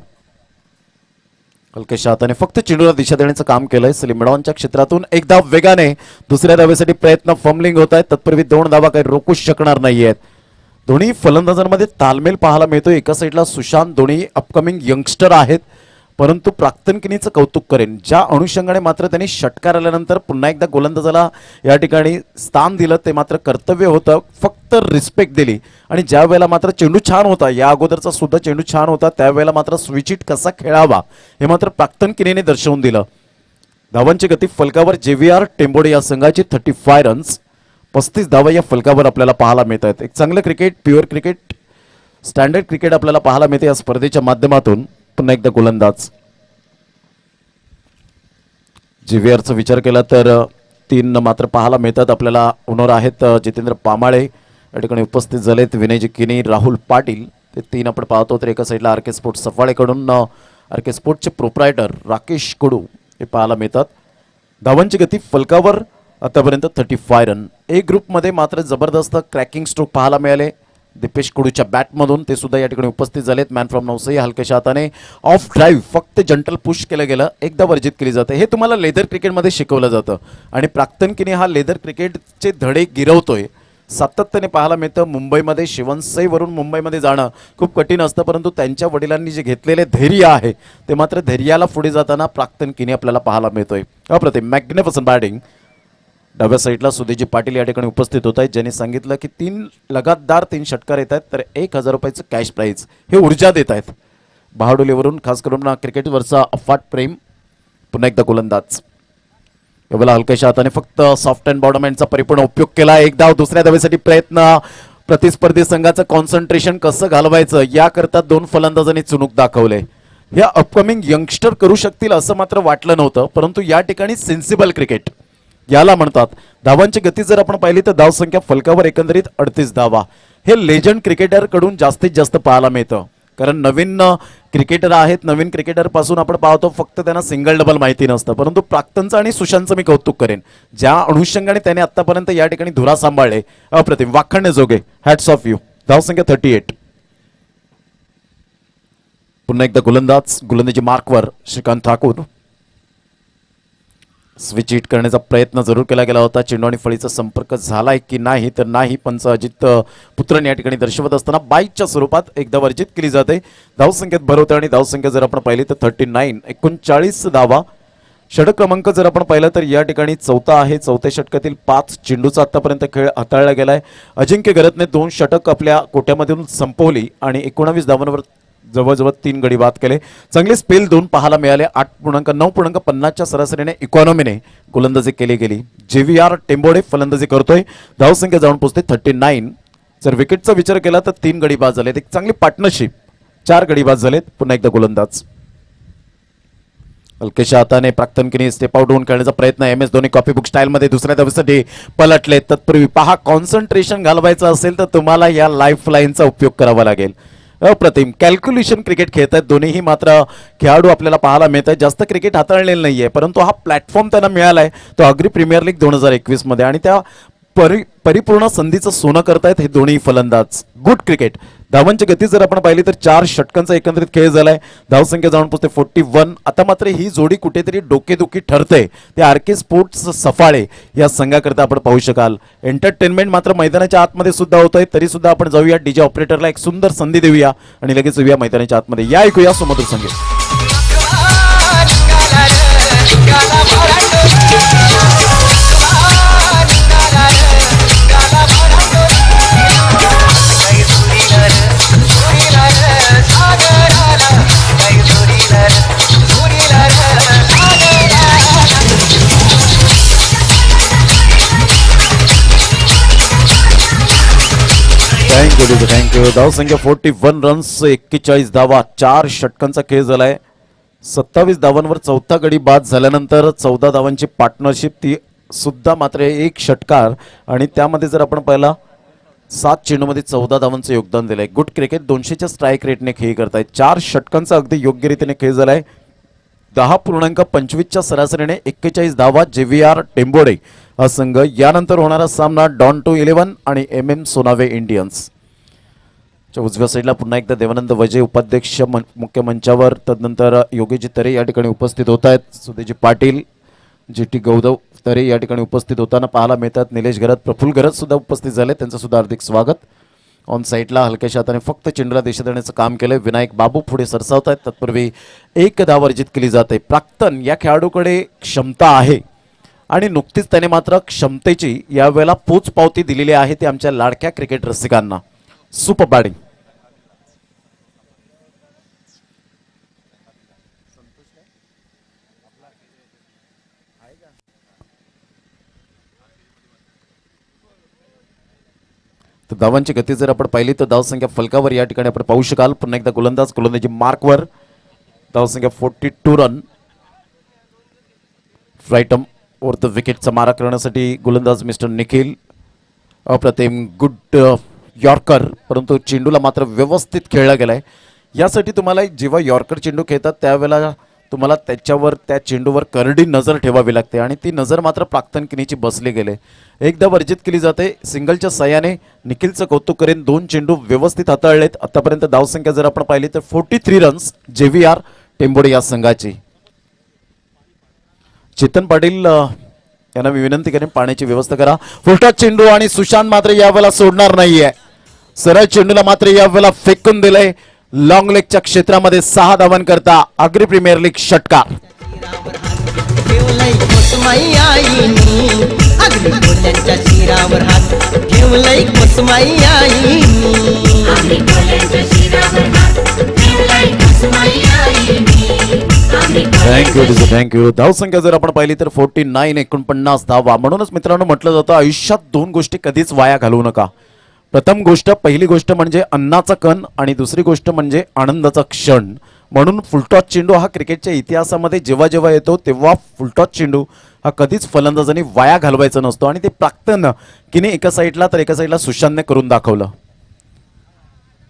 हलक्याशा हाताने फक्त चेंडूला दिशा देण्याचं काम केलंय. सलीम क्षेत्रातून एक धाव वेगाने, दुसऱ्या धावेसाठी प्रयत्न, फंबलिंग होत आहेत. तत्पूर्वी 2 धावा काही रोखूच शकणार नाहीयेत. दोन्ही फलंदाजांमध्ये तालमेल पाहायला मिळतो. एका साईडला सुशांत, दोन्ही अपकमिंग यंगस्टर आहेत. परंतु प्राक्तन किनीचं कौतुक करेन, ज्या अनुषंगाने मात्र त्यांनी षटकार आल्यानंतर पुन्हा एकदा गोलंदाजाला या ठिकाणी स्थान दिलं ते मात्र कर्तव्य होतं. फक्त रिस्पेक्ट दिली. आणि ज्या वेळेला मात्र चेंडू छान होता, या अगोदरचा सुद्धा चेंडू छान होता, त्यावेळेला मात्र स्विच हिट कसा खेळावा हे मात्र प्राक्तन किनीने दर्शवून दिलं. धावांची गती फलकावर JVR टेंबोडे या संघाची 35 रन्स, 35 धावा या फलकावर आपल्याला पाहायला मिळत आहेत. एक चांगलं cricket, pure cricket, standard cricket आपल्याला पाहायला मिळते या स्पर्धेच्या माध्यमातून. पुन्हा एकदा गोलंदाज JVRचा विचार केला तर 3 मात्र पाहायला मिळतात आपल्याला. ओनर आहेत जितेंद्र पामाळे या ठिकाणी उपस्थित झालेत. विनयजी किनी, राहुल पाटील, ते 3 आपण पाहतो. तर एका साईडला RK स्पोर्ट्स सफाळेकडून RK स्पोर्ट्सचे प्रोप्रायटर राकेश कडू हे पाहायला मिळतात. धावांची गती फलकावर आतापर्यंत 35 रन. ए ग्रुपमध्ये मात्र जबरदस्त क्रॅकिंग स्ट्रोक पाहायला मिळाले दीपेश कडूच्या बॅटमधून, ते सुद्धा या ठिकाणी उपस्थित झालेत. मॅन फ्रॉम नवसई हलक्याशा हाताने ऑफ ड्राईव्ह, फक्त जंटल पुश केलं गेलं, एकदा वर्जित केली जाते. हे तुम्हाला लेदर क्रिकेटमध्ये शिकवलं जातं. आणि प्राक्तन किनी हा लेदर क्रिकेटचे धडे गिरवतोय. सातत्याने पाहायला मिळतं. मुंबईमध्ये शिवनसईवरून मुंबईमध्ये जाणं खूप कठीण असतं, परंतु त्यांच्या वडिलांनी जे घेतलेले धैर्य आहे ते मात्र धैर्याला पुढे जाताना प्राक्तन किनी आपल्याला पाहायला मिळतोय. अप्रतिम, मॅग्निफिसंट बॅटिंग. डाव्या साईडला सुदेजी पाटील या ठिकाणी उपस्थित होत आहेत, ज्यांनी सांगितलं की लगातार 3 षटकार येत आहेत तर 1,000 रुपयाचं कॅश प्राईज हे ऊर्जा देत आहेत. बहाडोलीवरून खास करून क्रिकेटवरचा अफाट प्रेम. पुन्हा एकदा गोलंदाज यावेळेला हलक्याच्या हाताने फक्त सॉफ्ट अँड बॉटम हँडचा परिपूर्ण उपयोग केला. एक धाव, दुसऱ्या धावेसाठी प्रयत्न. प्रतिस्पर्धी संघाचं कॉन्सन्ट्रेशन कसं घालवायचं याकरता 2 फलंदाजांनी चुणूक दाखवले. या अपकमिंग यंगस्टर करू शकतील असं मात्र वाटलं नव्हतं, परंतु या ठिकाणी सेन्सिबल क्रिकेट याला म्हणतात. धावांची गती जर आपण पाहिली तर धावसंख्या फलकावर एकंदरीत 38 धावा. हे लेजंड क्रिकेटर कडून जास्तीत जास्त पाहायला मिळतं, कारण नवीन क्रिकेटर आहेत. नवीन क्रिकेटर पासून आपण पाहतो फक्त त्यांना सिंगल डबल माहिती नसतं, परंतु प्राक्तनचं आणि सुशांतचं मी कौतुक करेन ज्या अनुषंगाने त्याने आतापर्यंत या ठिकाणी धुरा सांभाळले. अप्रतिम, वाखाणण्याजोगे. Hats off you. धावसंख्या 38. पुन्हा एकदा गोलंदाजी मार्कवर श्रीकांत ठाकूर. स्विच हिट करण्याचा प्रयत्न जरूर केला गेला होता. चेंडू आणि फळीचा संपर्क झालाय की नाही तर नाही. पंच अजित पुत्रन या ठिकाणी दर्शवत असताना बाईकच्या स्वरूपात एकदा वर्जित केली जाते. धावसंख्येत भर होते आणि धावसंख्या जर आपण पाहिली तर 39, 39 धावा. षटक क्रमांक जर आपण पाहिला तर या ठिकाणी 4था आहे. 4थ्या षटकातील 5 चेंडूचा आतापर्यंत खेळ हाताळला गेलाय. अजिंक्य गरतने 2 षटक आपल्या कोट्यामधून संपवली आणि 19 धावांवर जवळजवळ 3 गडी बाद केले. चांगले स्पेल 2 पाहायला मिळाले. 8.9.50च्या सरासरीने इकॉनॉमीने गोलंदाजी केली गेली. JVR टेंबोडे फलंदाजी करतोय. धावसंख्या जाऊन पोहोचते 39. जर विकेटचा विचार केला तर 3 गडी बाद झालेत. एक चांगली पार्टनरशिप, 4 गडी बाद झालेत. पुन्हा एकदा गोलंदाज हलकेशा हाताने प्राक्तनकीने स्टेप आउट होऊन खेळण्याचा प्रयत्न. MS धोनी कॉपी बुक स्टाईलमध्ये दुसऱ्या धावेसाठी पलटले. तत्पूर्वी पहा, कॉन्सन्ट्रेशन घालवायचं असेल तर तुम्हाला या लाईफ लाईनचा उपयोग करावा लागेल. अप्रतिम कॅल्क्युलेशन क्रिकेट खेळत आहेत दोन्हीही. मात्र खेळाडू आपल्याला पाहायला मिळत आहेत. जास्त क्रिकेट हाताळलेलं नाहीये, परंतु हा प्लॅटफॉर्म त्यांना मिळाला आहे तो अग्री प्रीमियर लीग 2021 मध्ये, आणि त्या परिपूर्ण संधीचं सोनं करतायत हे दोन्ही फलंदाज. Good cricket. धावांची गती जर आपण पाहिली तर 4 षटकांचा एकंदरीत खेळ झालाय. धावसंख्या जाऊन पोहोचते 41. आता मात्र ही जोडी कुठेतरी डोकेदुखी ठरते. ते RK स्पोर्ट्स सफाळे या संघाकरता आपण पाहू शकाल. एंटरटेनमेंट मात्र मैदानाच्या आतमध्ये सुद्धा होत आहे. तरी सुद्धा आपण जाऊया DJ ऑपरेटरला एक सुंदर संधी देऊया आणि लगेच जाऊया मैदानाच्या आतमध्ये. या ऐकूया सुमधुर संगीत. थँक्यू. धावसंख्या 41 रन्स, 41 धावा. 4 षटकांचा खेळ झालाय. 27 धावांवर 4था गडी बाद झाल्यानंतर 14 धावांची पार्टनरशिप, ती सुद्धा मात्र 1 षटकार, आणि त्यामध्ये जर आपण पाहिला 7 चेंडूमध्ये 14 धावांचं योगदान दिलंय. Good cricket. 200च्या स्ट्राईक रेटने खेळ करतायत. 4 षटकांचा अगदी योग्य रीतीने खेळ झालाय. 10.25च्या सरासरीने 41 धावा. JVR टेंबोडे हा संघ. यानंतर होणारा सामना डॉन टू 11 आणि MM सोनावे इंडियन्स. उजव्या साईडला पुन्हा एकदा देवानंद वजे उपाध्यक्ष मुख्य मंचावर. तदनंतर योगीजी तरे या ठिकाणी उपस्थित होत आहेत. सुदेजी पाटील, GT गौदव तरे या ठिकाणी उपस्थित होताना पाहायला मिळतात. निलेश घरत, प्रफुल्ल घरत सुद्धा उपस्थित झाले. त्यांचं सुद्धा हार्दिक स्वागत. ऑन साईडला हलक्याच्या हाताने फक्त चेंडूला दिशा देण्याचं काम केलंय. विनायक बाबू पुढे सरसावत आहेत. तत्पूर्वी 1 धाव अर्जित केली जाते. प्राक्तन या खेळाडूकडे क्षमता आहे आणि नुकतीच त्याने मात्र क्षमतेची यावेळेला पोचपावती दिलेली आहे. ते आमच्या लाडक्या क्रिकेट रसिकांना. Super batting. तर धावांची गती जर आपण पाहिली तर धावसंख्या फलकावर या ठिकाणी आपण पाहू शकाल. पुन्हा एकदा गोलंदाजी मार्कवर. धावसंख्या 42 रन. फ्राईटम ओव्हर द विकेटचा मारा करण्यासाठी गोलंदाज मिस्टर निखिल. अप्रतिम गुड यॉर्कर, परंतु चेंडूला मात्र व्यवस्थित खेळला गेलाय. यासाठी तुम्हाला जेव्हा यॉर्कर चेंडू खेळतात त्यावेळेला तुम्हाला त्या चेंडूवर करडी नजर ठेवावी लागते आणि ती नजर मात्र प्राक्तन किनीची बसली गेले. एकदा वर्जित केली जाते. सिंगलच्या सहाय्याने निखिलचं कौतुक करेन. 2 चेंडू व्यवस्थित हाताळलेत. आतापर्यंत धावसंख्या जर आपण पाहिली तर 43 रन्स JVR टेंबोडे या संघाची. चेतन पाटील यांना मी विनंती करेन पाण्याची व्यवस्था करा. फुलटॉस चेंडू आणि सुशांत मात्र यावेळेला सोडणार नाहीये. सरळ चेंडूला मात्र यावेळेला फेकून दिलंय. लॉंग लेगच्या क्षेत्रामध्ये 6 धावांकरता अग्री प्रीमियर लीग षटकार. ठेवलंय आईनी आगरी कोल्ह्यांच्या शिरावर हात ठेवलंय कुसमाई आईनी आम्ही कोल्ह्यांच्या शिरावर हात ठेवलाय कुसुमाई आईनी. आम्ही थँक्यू थँक्यू. धावसंख्या जर आपण पाहिली तर 49 49 धावा. म्हणूनच मित्रांनो म्हटलं जातं आयुष्यात दोन गोष्टी कधीच वाया घालवू नका. पहिली गोष्ट म्हणजे अन्नाचा कण आणि दुसरी गोष्ट म्हणजे आनंदाचा क्षण. म्हणून फुलटॉस चेंडू हा क्रिकेटच्या इतिहासामध्ये जेव्हा जेव्हा येतो तेव्हा फुलटॉस चेंडू हा कधीच फलंदाजांनी वाया घालवायचा नसतो. आणि ते प्राक्तन किने एका साईडला तर एका साईडला सुशांतने करून दाखवलं.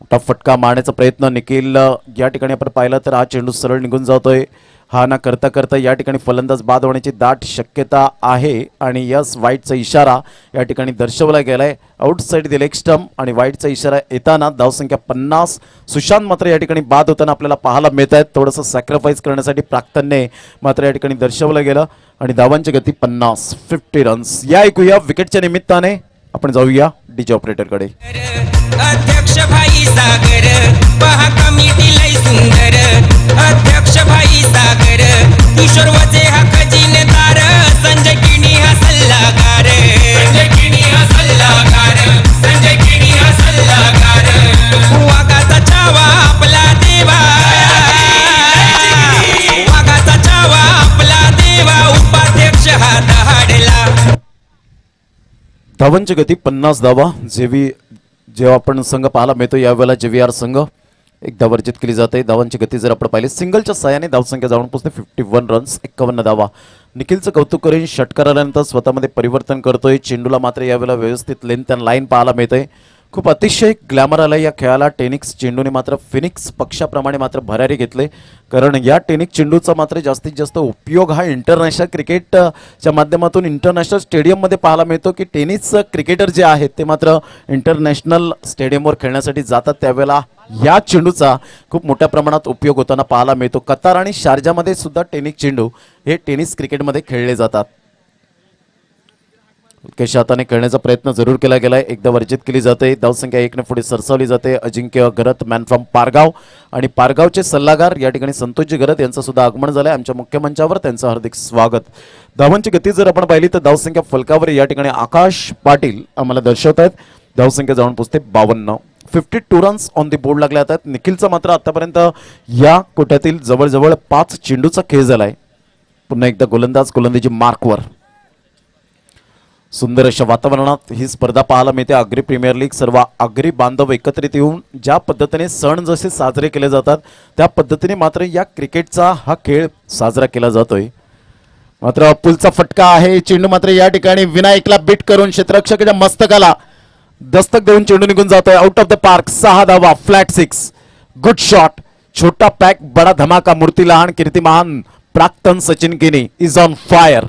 मोठा फटका मारण्याचा प्रयत्न निखिल या ठिकाणी आपण पाहिलं तर हा चेंडू सरळ निघून जातोय. हा ना करता करता या ठिकाणी फलंदाज बाद होण्याची दाट शक्यता आहे. आणि यस वाईटचा इशारा या ठिकाणी दर्शवला गेलाय. आउटसाईड द लेग स्टंप आणि वाईटचा इशारा येताना धावसंख्या 50. सुशांत मात्र या ठिकाणी बाद होताना आपल्याला पाहायला मिळत आहेत. थोडंसं सॅक्रिफाईस करण्यासाठी प्राक्तनने मात्र या ठिकाणी दर्शवलं गेलं. आणि धावांची गती 50 50 रन्स. या ऐकूया विकेटच्या निमित्ताने आपण जाऊया डीजे ऑपरेटरकडे. अध्यक्ष भाई सागर पहा कमिटी लय सुंदर अध्यक्ष भाई सागर किशोर वजे हा खजिनदार संजय किणी हा सल्लागार संजय किणी हा सल्लागार संजय किणी हा सल्लागार वाघाचा चावा आपला देवा वाघाचा चावा आपला देवा उपाध्यक्ष हा दहाडला. धावांची गती 50 धावा. जेव्हा आपण संघ पाहायला मिळतो यावेळेला JVR संघ एकदा वर्जित केली जाते. धावांची गती जर आपण पाहिली सिंगलच्या साहाय्याने धावसंख्या जाऊन पोहोचते 51 रन्स 51 धावा. निखिलचं कौतुक करून षटकार आल्यानंतर स्वतःमध्ये परिवर्तन करतोय. चेंडूला मात्र यावेळेला व्यवस्थित लेंथ अँड लाईन पाहायला मिळते. खूप अतिशय ग्लॅमर आलं या खेळाला. टेनिक्स चेंडूने मात्र फिनिक्स पक्षाप्रमाणे मात्र भरारी घेतले. कारण या टेनिक्स चेंडूचा मात्र जास्तीत जास्त उपयोग हा इंटरनॅशनल क्रिकेटच्या माध्यमातून इंटरनॅशनल स्टेडियममध्ये पाहायला मिळतो की टेनिस क्रिकेटर जे आहेत ते मात्र इंटरनॅशनल स्टेडियमवर खेळण्यासाठी जातात. त्यावेळेला या चेंडूचा खूप मोठ्या प्रमाणात उपयोग होताना पाहायला मिळतो. कतार आणि शारजामध्ये सुद्धा टेनिस चेंडू हे टेनिस क्रिकेटमध्ये खेळले जातात. उल्केश हाताने खेळण्याचा प्रयत्न जरूर केला गेलाय. एकदा वर्जित केली जाते. धावसंख्या 1 ने पुढे सरसावली जाते. अजिंक्य गरत मॅन फ्रॉम पारगाव आणि पारगावचे सल्लागार या ठिकाणी संतोषजी गरत यांचं सुद्धा आगमन झालंय आमच्या मुख्य मंचावर. त्यांचं हार्दिक स्वागत. धावांची गती जर आपण पाहिली तर धावसंख्या फलकावर या ठिकाणी आकाश पाटील आम्हाला दर्शवत आहेत. धावसंख्या जाऊन पोहोचते 52. 52 रन्स ऑन दी बोर्ड लागले आहेत. निखिलचा मात्र आतापर्यंत या कोट्यातील जवळजवळ 5 चेंडूचा खेळ झालाय. पुन्हा एकदा गोलंदाजी मार्कवर. सुंदर अशा वातावरणात ही स्पर्धा पाहायला मिळते. आगरी प्रीमियर लीग सर्व आगरी बांधव एकत्रित येऊन ज्या पद्धतीने सण जसे साजरे केले जातात त्या पद्धतीने मात्र या क्रिकेटचा हा खेळ साजरा केला जातोय. मात्र पुलचा फटका आहे. चेंडू मात्र या ठिकाणी विनायकला बीट करून क्षेत्ररक्षकाच्या मस्तकाला दस्तक देऊन चेंडू निघून जातोय. आउट ऑफ द पार्क 6 धावा. फ्लॅट 6. Good shot. छोटा पॅक बडा धमाका. मूर्ती लहान कीर्ती महान. प्राक्तन सचिन किनी इज ऑन फायर.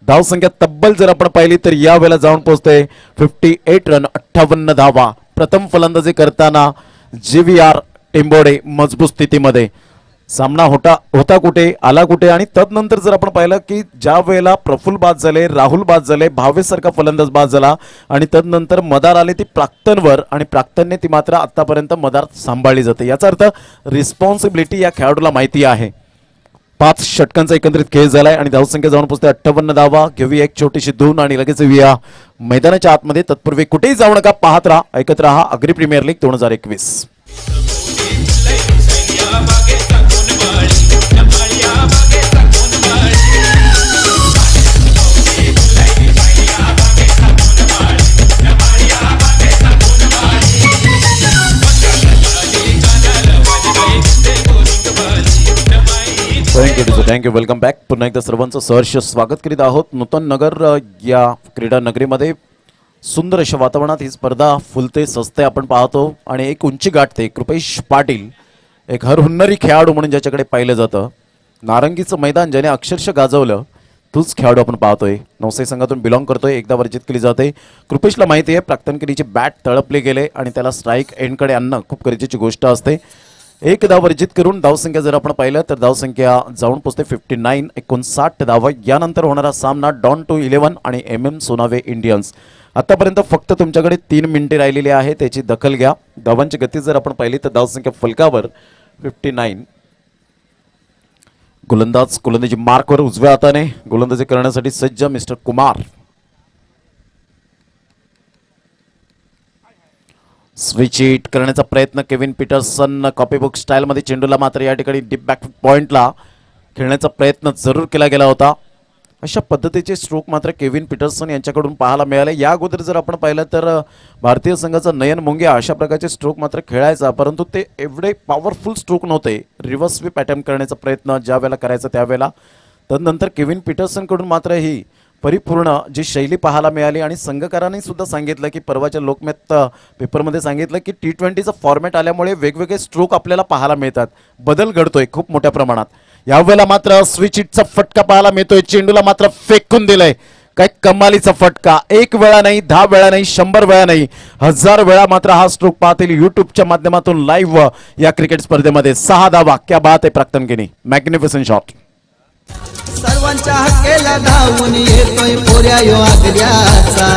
धावसंख्या तब्बल जर आपण पाहिली तर या वेळेला जाऊन पोहोचते 58 रन 58 धावा. प्रथम फलंदाजी करताना JVR टेंबोडे मजबूत स्थितीमध्ये. सामना होता कुठे आला कुठे. आणि तदनंतर जर आपण पाहिलं की ज्या वेळेला प्रफुल्ल बाद झाले, राहुल बाद झाले, भावेसारखा फलंदाज बाद झाला आणि तदनंतर मदार आले ती प्राक्तनवर आणि प्राक्तनने ती मात्र आतापर्यंत मदार सांभाळली जाते. याचा अर्थ रिस्पॉन्सिबिलिटी या खेळाडूला माहिती आहे. 5 षटकांचा एकत्रित खेळ झालाय आणि धावसंख्या जाऊन पोहोचते 58 धावा. घेऊया एक छोटीशी धून आणि लगेच येऊया मैदानाच्या आतमध्ये. तत्पूर्वी कुठेही जाऊ नका. पाहत राहा, ऐकत राहा Agri premier league 2021. Thank you. Welcome back. पुन्हा एकदा सर्वांचं सहर्ष स्वागत करीत आहोत नूतन नगर या क्रीडा नगरीमध्ये. सुंदर अशा वातावरणात ही स्पर्धा फुलते सजते आपण पाहतो आणि एक उंची गाठते. कृपेश पाटील एक हरहुन्नरी खेळाडू म्हणून ज्याच्याकडे पाहिलं जातं. नारंगीचं मैदान ज्याने अक्षरशः गाजवलं तोच खेळाडू आपण पाहतोय. नवसाई संघातून बिलॉंग करतोय. एकदा वर्जित केली जाते. कृपेशला माहिती आहे प्राक्तनगिरीची बॅट तळपले गेले आणि त्याला स्ट्राईक एंडकडे आणणं खूप गरजेची गोष्ट असते. एक धाव वर्जित करून धावसंख्या जर आपण पाहिलं तर धावसंख्या जाऊन पोहोचते 59 59 धावा. यानंतर होणारा सामना डॉन टू 11 आणि MM सोनावे इंडियन्स. आतापर्यंत फक्त तुमच्याकडे 3 मिनिटे राहिलेली आहे, त्याची दखल घ्या. धावांची गती जर आपण पाहिली तर धावसंख्या फलकावर 59. गोलंदाजी मार्कवर उजव्या हाताने गोलंदाजी करण्यासाठी सज्ज मिस्टर कुमार. स्विच हिट करण्याचा प्रयत्न केविन पीटरसन कॉपीबुक स्टाईलमध्ये चेंडूला मात्र या ठिकाणी डीप बॅक पॉइंटला खेळण्याचा प्रयत्न जरूर केला गेला होता. अशा पद्धतीचे स्ट्रोक मात्र केविन पीटरसन यांच्याकडून पाहायला मिळाले. या अगोदर जर आपण पाहिलं तर भारतीय संघाचा नयन मुंगिया अशा प्रकारचे स्ट्रोक मात्र खेळायचा, परंतु ते एवढे पॉवरफुल स्ट्रोक नव्हते. रिव्हर्स स्वीप अटेम्प्ट करण्याचा प्रयत्न ज्या वेळेला करायचा त्यावेळेला. तदनंतर केविन पीटरसनकडून मात्र ही परिपूर्ण जी शैली पाहायला मिळाली आणि संघकारांनी सुद्धा सांगितलं की परवाच्या लोकमत पेपरमध्ये सांगितलं की T20चा फॉर्मॅट आल्यामुळे वेगवेगळे स्ट्रोक आपल्याला पाहायला मिळतात, बदल घडतोय खूप मोठ्या प्रमाणात. यावेळेला मात्र स्विच हिटचा फटका पाहायला मिळतोय. चेंडूला मात्र फेकून दिलंय. काय कमालीचा फटका. 1 वेळा नाही, 10 वेळा नाही, 100 वेळा नाही, 1000 वेळा मात्र हा स्ट्रोक पाहतील युट्यूबच्या माध्यमातून लाईव्ह या क्रिकेट स्पर्धेमध्ये. 6 धावा. क्या बात आहे प्राक्तनगिनी. Magnificent shot. सर्वांच्या हक्केला धावून येतोय पोऱ्या यो आगऱ्याचा,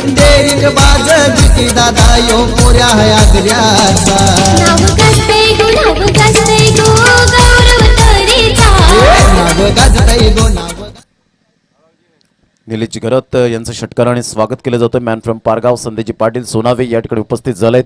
डेरिंग बाज जिती दादा यो पोऱ्या है आगऱ्याचा. नाव गाजतंय गो गौरव तरीचा. नाव गाजतंय गो नाव. निलेश घरत यांचं षटकाराने स्वागत केलं जातं. मॅन फ्रॉम पारगाव संदेजी पाटील सोनावे या ठिकाणी उपस्थित झालेत.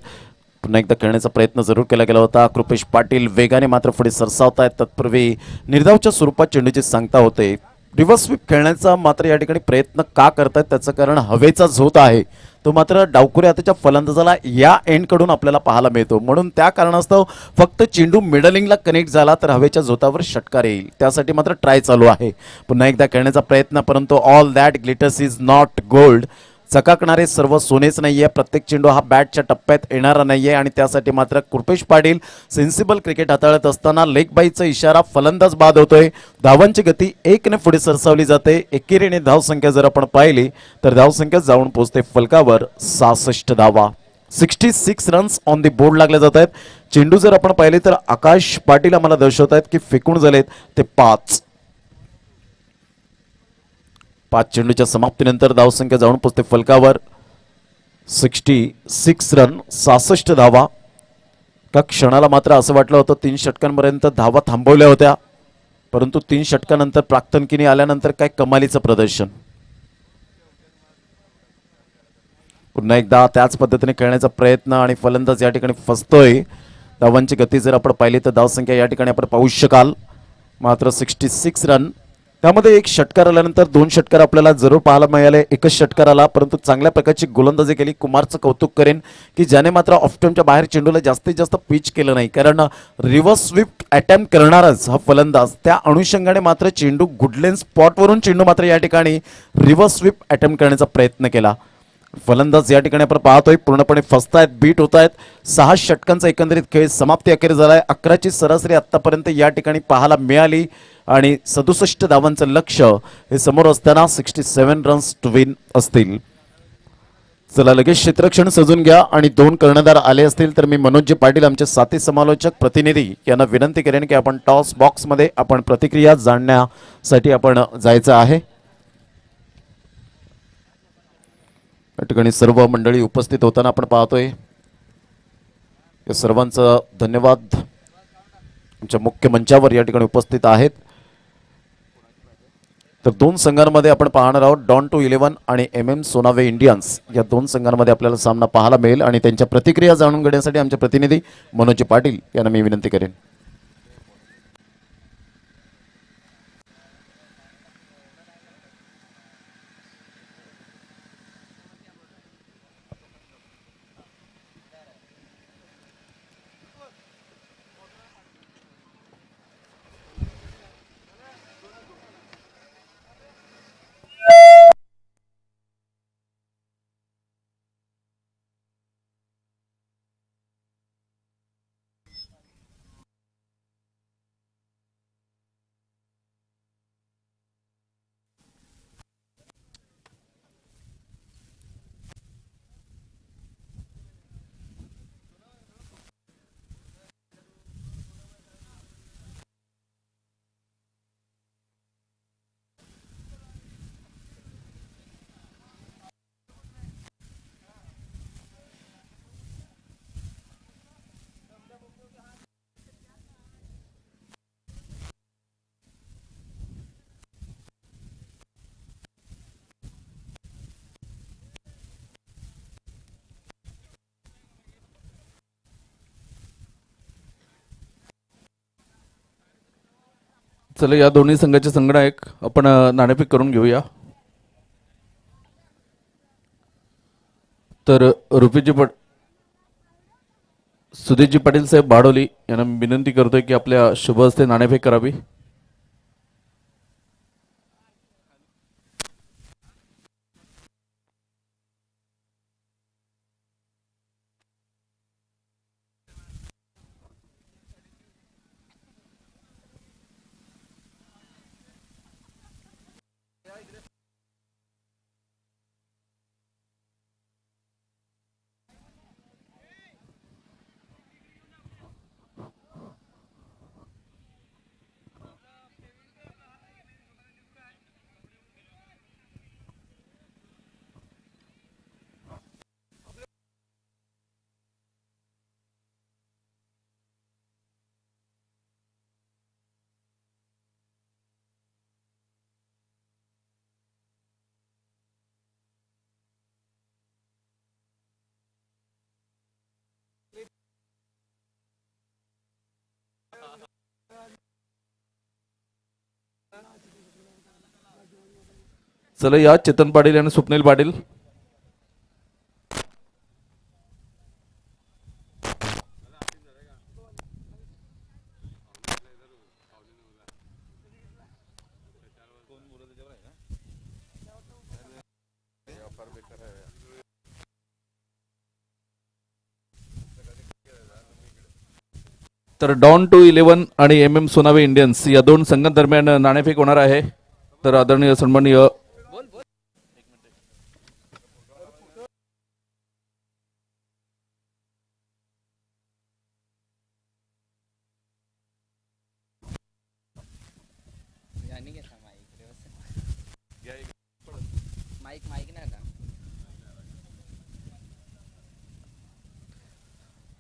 पुन्हा एकदा खेळण्याचा प्रयत्न जरूर केला गेला होता. कृपेश पाटील वेगाने मात्र पुढे सरसावत आहेत. तत्पूर्वी निर्धावच्या स्वरूपात चेंडूची सांगता होते. रिव्हर्स स्वीप खेळण्याचा मात्र या ठिकाणी प्रयत्न का करतायत त्याचं कारण हवेचा झोत आहे. तो मात्र डावखुरे हाताच्या फलंदाजाला या एंडकडून आपल्याला पाहायला मिळतो. म्हणून त्या कारणास्तव फक्त चेंडू मिडलिंगला कनेक्ट झाला तर हवेच्या झोतावर षटकार येईल, त्यासाठी मात्र ट्राय चालू आहे. पुन्हा एकदा खेळण्याचा प्रयत्न, परंतु all that glitters is not gold. चकाकणारे सर्व सोनेच नाहीये. प्रत्येक चेंडू हा बॅटच्या टप्प्यात येणारा नाहीये आणि त्यासाठी मात्र कृपेश पाटील सेन्सिबल क्रिकेट हाताळत असताना लेग बाईचा इशारा फलंदाज बाद होतोय. धावांची गती 1 ने पुढे सरसावली जाते. एकेरीने धावसंख्या जर आपण पाहिली तर धावसंख्या जाऊन पोहोचते फलकावर 66 धावा. 66 रन्स ऑन दी बोर्ड लागले जात आहेत. चेंडू जर आपण पाहिले तर आकाश पाटील आम्हाला दर्शवत आहेत की फेकून झालेत ते 5. 5 चेंडूच्या समाप्तीनंतर धावसंख्या जाऊन पोहोचते फलकावर 66 रन 66 धावा. का क्षणाला मात्र असं वाटलं होतं 3 षटकांपर्यंत धावा थांबवल्या होत्या, परंतु 3 षटकानंतर प्राक्तनकिनी आल्यानंतर काय कमालीचं प्रदर्शन. पुन्हा एकदा त्याच पद्धतीने खेळण्याचा प्रयत्न आणि फलंदाज या ठिकाणी फसतोय. धावांची गती जर आपण पाहिली तर धावसंख्या या ठिकाणी आपण पाहू शकाल मात्र 66 रन. त्यामध्ये 1 षटकार आल्यानंतर 2 षटकार आपल्याला जरूर पाहायला मिळाले. 1च षटकार आला, परंतु चांगल्या प्रकारची गोलंदाजी केली. कुमारचं कौतुक करेन की ज्याने मात्र ऑफस्टम्पच्या बाहेर चेंडूला जास्तीत जास्त पिच केलं नाही, कारण रिव्हर्स स्वीप अटेम्प्ट करणारच हा फलंदाज. त्या अनुषंगाने मात्र चेंडू गुडलेन स्पॉटवरून चेंडू मात्र या ठिकाणी रिव्हर्स स्वीप अटेम्प्ट करण्याचा प्रयत्न केला. फलंदाज या ठिकाणी आपण पाहतोय पूर्णपणे फसतायत, बीट होत आहेत. 6 षटकांचा एकंदरीत खेळ समाप्ती अखेर झालाय. 11ची सरासरी आतापर्यंत या ठिकाणी पाहायला मिळाली आणि 67 धावांचं लक्ष्य हे समोर असताना 67 रन्स टू विन असतील. चला लगेच क्षेत्रक्षण सजून घ्या आणि 2 कर्णधार आले असतील तर मी मनोजजी पाटील आमचे साथी समालोचक प्रतिनिधी यांना विनंती करेन की आपण टॉस बॉक्समध्ये आपण प्रतिक्रिया जाणण्यासाठी आपण जायचं आहे. या ठिकाणी सर्व मंडळी उपस्थित होताना आपण पाहतोय. या सर्वांचं धन्यवाद. आमच्या मुख्य मंचावर या ठिकाणी उपस्थित आहेत. तर 2 संघांमध्ये आपण पाहणार आहोत. डॉन टू 11 आणि MM सोनावे इंडियन्स या 2 संघांमध्ये आपल्याला सामना पाहायला मिळेल आणि त्यांच्या प्रतिक्रिया जाणून घेण्यासाठी आमचे प्रतिनिधी मनोज पाटील यांना मी विनंती करेन. चला या दोन्ही संघाचे संगणक आपण नाणेफेक करून घेऊया. तर सुधीरजी पाटील साहेब बाडोली यांना मी विनंती करतोय की आपल्या शुभ हस्ते नाणेफेक करावी. चला या चेतन पाटील आणि स्वप्नील पाटील. तर डॉन टू 11 आणि MM सोनावे इंडियन्स या दोन संघांदरम्यान नाणेफेक होणार आहे. तर आदरणीय सन्माननीय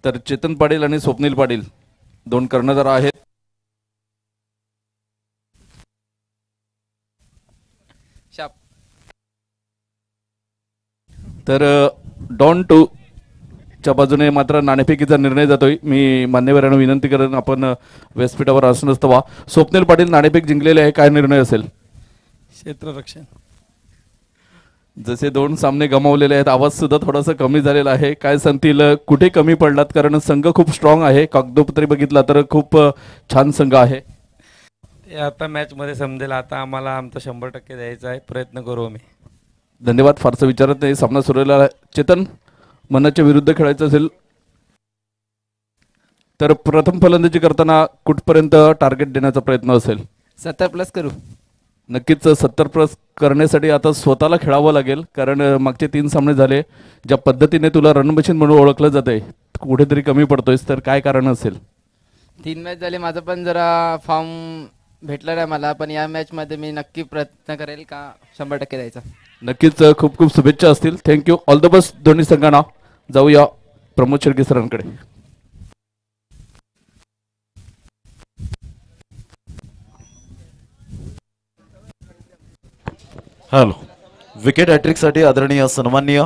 तर चेतन पाटील आणि स्वप्नील पाटील दोन कर्णधार आहेत. तर डॉन टू च्या बाजूने मात्र नाणेफेकीचा निर्णय जातोय. मी मान्यवरांना विनंती करेन आपण व्यासपीठावर असं नसतं. स्वप्नील पाटील नाणेफेक जिंकलेले आहे, काय निर्णय असेल? क्षेत्ररक्षण. जसे दोन सामने गमावलेले आहेत, आवाज सुद्धा थोडासा कमी झालेला आहे, काय सांगतील कुठे कमी पडलात? कारण संघ खूप स्ट्रॉंग आहे, कागदोपत्री बघितला तर खूप छान संघ आहे. ते आता मॅच मध्ये समजेल. आता आम्हाला आमचा 100% द्यायचा आहे, प्रयत्न करू आम्ही. धन्यवाद. फारसं विचारत नाही, सामना सुरू झालेला आहे. चेतन, मनाच्या विरुद्ध खेळायचं असेल तर प्रथम फलंदाजी करताना कुठपर्यंत टार्गेट देण्याचा प्रयत्न असेल? 70+ करू. नक्कीच 70+ करण्यासाठी आता स्वतःला खेळावं लागेल, कारण मागचे 3 सामने झाले. ज्या पद्धतीने तुला रन मशीन म्हणून ओळखलं जाते, कुठेतरी कमी पडतोयस, तर काय कारण असेल? 3 मॅच झाले, माझं पण जरा फॉर्म भेटला नाही मला, पण या मॅच मध्ये मी नक्की प्रयत्न करेल का 100% द्यायचा. नक्कीच खूप खूप शुभेच्छा असतील. थँक्यू, ऑल द बेस्ट दोन्ही संघांना. जाऊया प्रमोद शेळके सरांकडे. हॅलो. विकेट हॅट्रिकसाठी आदरणीय सन्माननीय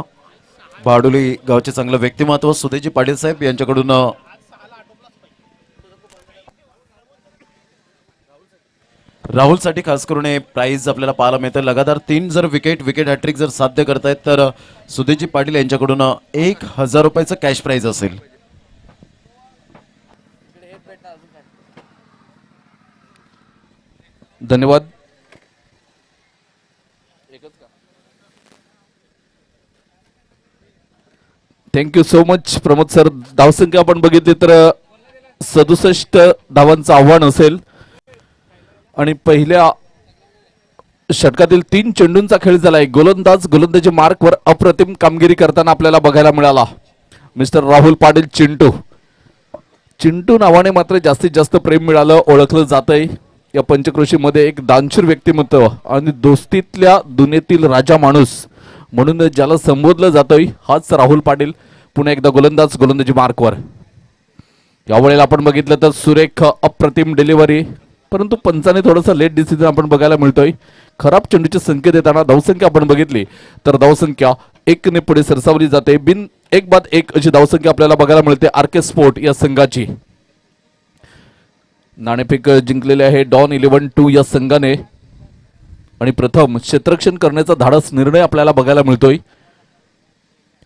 बाडोली गावचे चांगलं व्यक्तिमत्व सुधीरजी पाटील साहेब यांच्याकडून राहुलसाठी खास करून हे प्राइज आपल्याला पाहायला मिळतं. लगातार 3 जर विकेट हॅट्रिक जर साध्य करतायत तर सुधीरजी पाटील यांच्याकडून 1000 रुपयाचं कॅश प्राइज असेल. धन्यवाद. Thank you so much Pramod sir. धावसंख्या आपण बघितली तर 67 धावांचं आव्हान असेल आणि पहिल्या षटकातील 3 चेंडूंचा खेळ झालाय. गोलंदाजी मार्कवर अप्रतिम कामगिरी करताना आपल्याला बघायला मिळाला. मिस्टर राहुल पाटील चिंटू नावाने मात्र जास्तीत जास्त प्रेम मिळालं, ओळखलं जातंय. या पंचक्रोशीमध्ये एक दानशूर व्यक्तिमत्व आणि दोस्तीतल्या दुनियेतील राजा माणूस म्हणून ज्याला संबोधलं जातोय, हाच राहुल पाटील. पुन्हा एकदा गोलंदाजी मार्कवर. यावेळेला आपण बघितलं तर सुरेख अप्रतिम डिलिव्हरी, परंतु पंचाने थोडंसं लेट डिसिजन आपण बघायला मिळतोय. खराब चेंडूचे संकेत देताना धावसंख्या आपण बघितली तर धावसंख्या 1 ने पुढे सरसावली जाते. बिन 1 बाद 1 अशी धावसंख्या आपल्याला बघायला मिळते RK स्पोर्ट या संघाची. नाणेफेक जिंकलेले आहे डॉन 11-2 या संघाने आणि प्रथम क्षेत्ररक्षण करण्याचा धाडस निर्णय आपल्याला बघायला मिळतोय.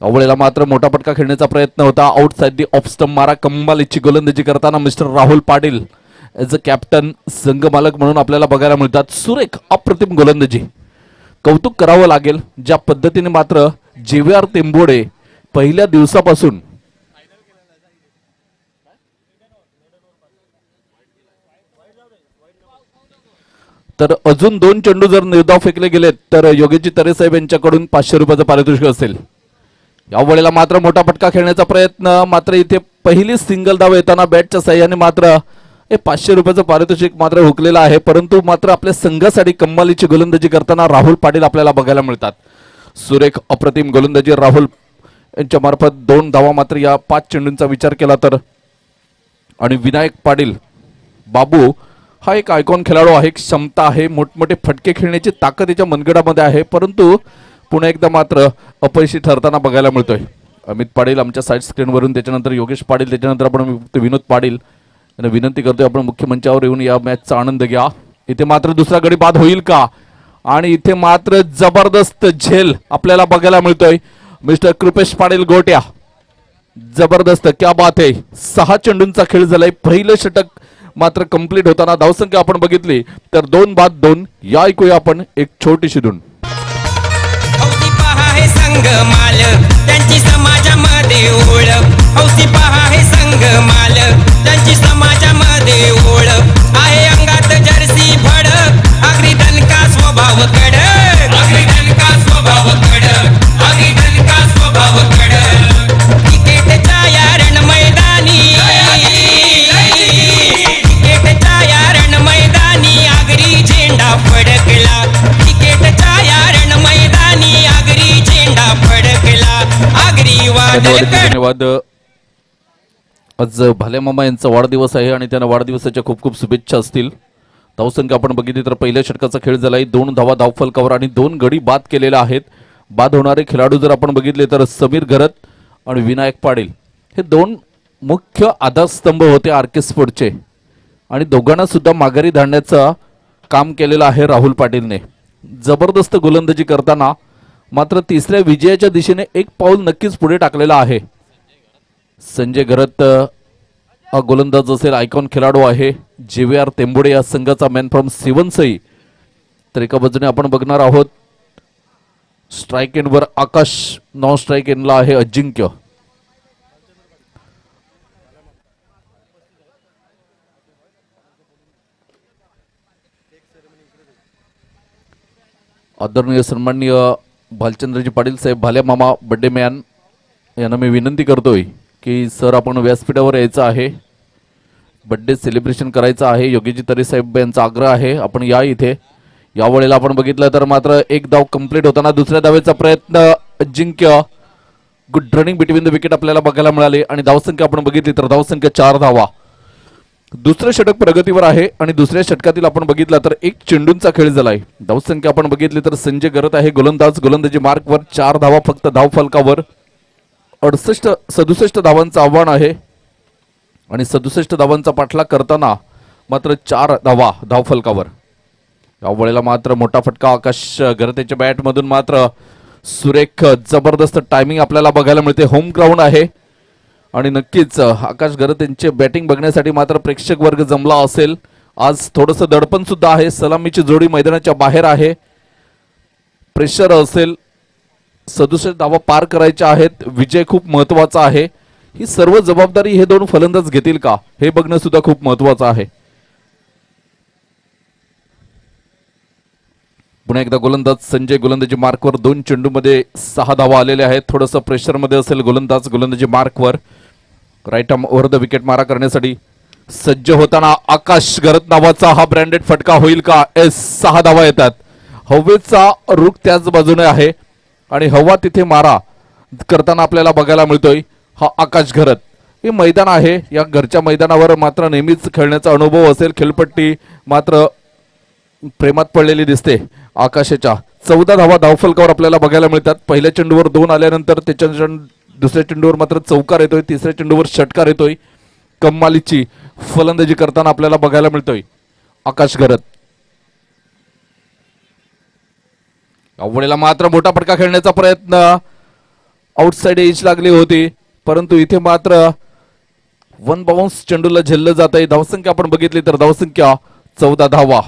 अवळेला मात्र मोठा फटका खेळण्याचा प्रयत्न होता. आउटसाइड दी ऑफ स्टंप मारा कमालीची गोलंदाजी करताना mister Rahul Patil as a captain संघ मालक म्हणून आपल्याला बघायला मिळतात. सुरेख अप्रतिम गोलंदाजी, कौतुक करावं लागेल ज्या पद्धतीने मात्र JVR तेंबोडे पहिल्या दिवसापासून तर अजून 2 चेंडू जर निर्धाव फेकले गेलेत तर योगेशजी तरे साहेब यांच्याकडून 500 रुपयाचं पारितोषिक असेल. यावेळेला मात्र मोठा फटका खेळण्याचा प्रयत्न, मात्र इथे पहिली सिंगल धाव येताना बॅटच्या साह्याने मात्र 500 रुपयाचं पारितोषिक मात्र हुकलेलं आहे. परंतु मात्र आपल्या संघासाठी कमालीची गोलंदाजी करताना राहुल पाटील आपल्याला बघायला मिळतात. सुरेख अप्रतिम गोलंदाजी राहुल यांच्या मार्फत 2 धावा मात्र या 5 चेंडूंचा विचार केला तर. आणि विनायक पाटील बाबू हा एक आयकॉन खेळाडू आहे, क्षमता आहे, मोठमोठे फटके खेळण्याची ताकद याच्या मनगडामध्ये आहे, परंतु पुन्हा एकदा मात्र अपयशी ठरताना बघायला मिळतोय. अमित पाटील आमच्या साईड स्क्रीनवरून, त्याच्यानंतर योगेश पाटील, त्याच्यानंतर आपण विनोद पाटील यांना विनंती करतोय आपण मुख्य मंचावर येऊन या मॅचचा आनंद घ्या. इथे मात्र दुसरा गडी बाद होईल का? आणि इथे मात्र जबरदस्त झेल आपल्याला बघायला मिळतोय. मिस्टर कृपेश पाटील गोट्या, जबरदस्त, क्या बात आहे. 6 चेंडूंचा खेळ झालाय. पहिलं षटक मात्र कंप्लीट होताना धावसंख्या आपण बघितली तर 2 बाद 2. या ऐकूया आपण एक छोटीशी धून. हौसी पहा हे संघ माल, त्यांची समाजामध्ये ओळख. हौसी पहा हे संघ माल, त्यांची समाजामध्ये ओळख. आहे अंगात जर्सी भडक, आगरी दणका स्वभाव कडक. आगरी दणका स्वभाव कडक, आगरी दणका स्वभाव कडक. क्रिकेटच्या या रण मैदानी, क्रिकेटच्या या रण मैदानी आगरी झेंडा फडकला. क्रिकेटच्या या रण मैदानी आगरी झेंडा फडकला. आगरी वादळ धन्यवाद. आज भाले मामा यांचा वाढदिवस आहे आणि त्यांना वाढदिवसाच्या खूप खूप शुभेच्छा असतील. धावसंख्या आपण बघितली तर पहिल्या षटकाचा खेळ झालाय. 2 धावा धावफलकावर आणि 2 गडी बाद केलेल्या आहेत. बाद होणारे खेळाडू जर आपण बघितले तर समीर घरत आणि विनायक पाटील हे 2 मुख्य आधारस्तंभ होते RK स्पोर्टचे आणि दोघांना सुद्धा माघारी धाडण्याचं काम केलेलं आहे राहुल पाटीलने. जबरदस्त गोलंदाजी करताना मात्र तिसऱ्या विजयाच्या दिशेने एक पाऊल नक्कीच पुढे टाकलेला आहे. संजय घरत हा गोलंदाज असेल, आयकॉन खेळाडू आहे. JVR तेंबोडे या संघाचा मॅन फ्रॉम सिवनसई. तर एका बाजूने आपण बघणार आहोत स्ट्राईक एंडवर आकाश, नॉन स्ट्राईक एंडला आहे अजिंक्य. आदरणीय सन्माननीय भालचंद्रजी पाटील साहेब, भाल्या मामा बड्डे मॅन यांना मी विनंती करतोय की सर आपण व्यासपीठावर यायचं आहे, बड्डे सेलिब्रेशन करायचं आहे. योगीजी तरे साहेब यांचा आग्रह आहे आपण या इथे. यावेळेला आपण बघितलं तर मात्र एक धाव कंप्लीट होताना दुसऱ्या धावेचा प्रयत्न Ajinkya. Good running between the wicket आपल्याला बघायला मिळाले आणि धावसंख्या आपण बघितली तर धावसंख्या 4 धावा. दुसरं षटक प्रगतीवर आहे आणि दुसऱ्या षटकातील आपण बघितला तर 1 चेंडूंचा खेळ झालाय. धावसंख्या आपण बघितली तर संजय घरत आहे गोलंदाज, गोलंदाजी मार्कवर 4 धावा फक्त धावफलकावर. 67 धावांचं आव्हान आहे आणि 67 धावांचा पाठलाग करताना मात्र 4 धावा धावफलकावर. यावेळेला मात्र मोठा फटका आकाश घरतेच्या बॅटमधून मात्र सुरेख जबरदस्त टायमिंग आपल्याला बघायला मिळते. होम ग्राउंड आहे आणि नक्कीच आकाश घरत यांचे बॅटिंग बघण्यासाठी मात्र प्रेक्षक वर्ग जमला असेल. आज थोडंसं दडपण सुद्धा आहे. सलामीची जोडी मैदानाच्या बाहेर आहे, प्रेशर असेल. 67 धावा पार करायच्या आहेत. विजय खूप महत्वाचा आहे. ही सर्व जबाबदारी हे 2 फलंदाज घेतील का हे बघणं सुद्धा खूप महत्वाचं आहे. पुन्हा एकदा गोलंदाज संजय, गोलंदाजी मार्कवर 2 चेंडूमध्ये 6 धावा आलेल्या आहेत. थोडंसं प्रेशरमध्ये असेल गोलंदाज, गोलंदाजी मार्कवर. Right arm over the wicket मारा करण्यासाठी सज्ज होताना आकाश घरत नावाचा हा ब्रँडेड फटका होईल का? 6 धावा येतात. हवेचा रुख त्याच बाजूने आहे आणि हवा तिथे मारा करताना आपल्याला बघायला मिळतोय हा आकाश घरत. हे मैदान आहे, या घरच्या मैदानावर मात्र नेहमीच खेळण्याचा अनुभव असेल. खेळपट्टी मात्र प्रेमात पडलेली दिसते आकाशाच्या. 14 धावा धावफलकावर आपल्याला बघायला मिळतात. पहिल्या चेंडूवर 2 आल्यानंतर त्याच्या दुसऱ्या चेंडूवर मात्र चौकार येतोय, तिसऱ्या चेंडूवर षटकार येतोय कमालीची फलंदाजी करताना आपल्याला बघायला मिळतोय आकाश घरत. यावेळेला मात्र मोठा फटका खेळण्याचा प्रयत्न, आउटसाइड एज लागली होती, परंतु इथे मात्र वन बाउन्स चेंडूला झेललं जात आहे. धावसंख्या आपण बघितली तर धावसंख्या 14 धावा.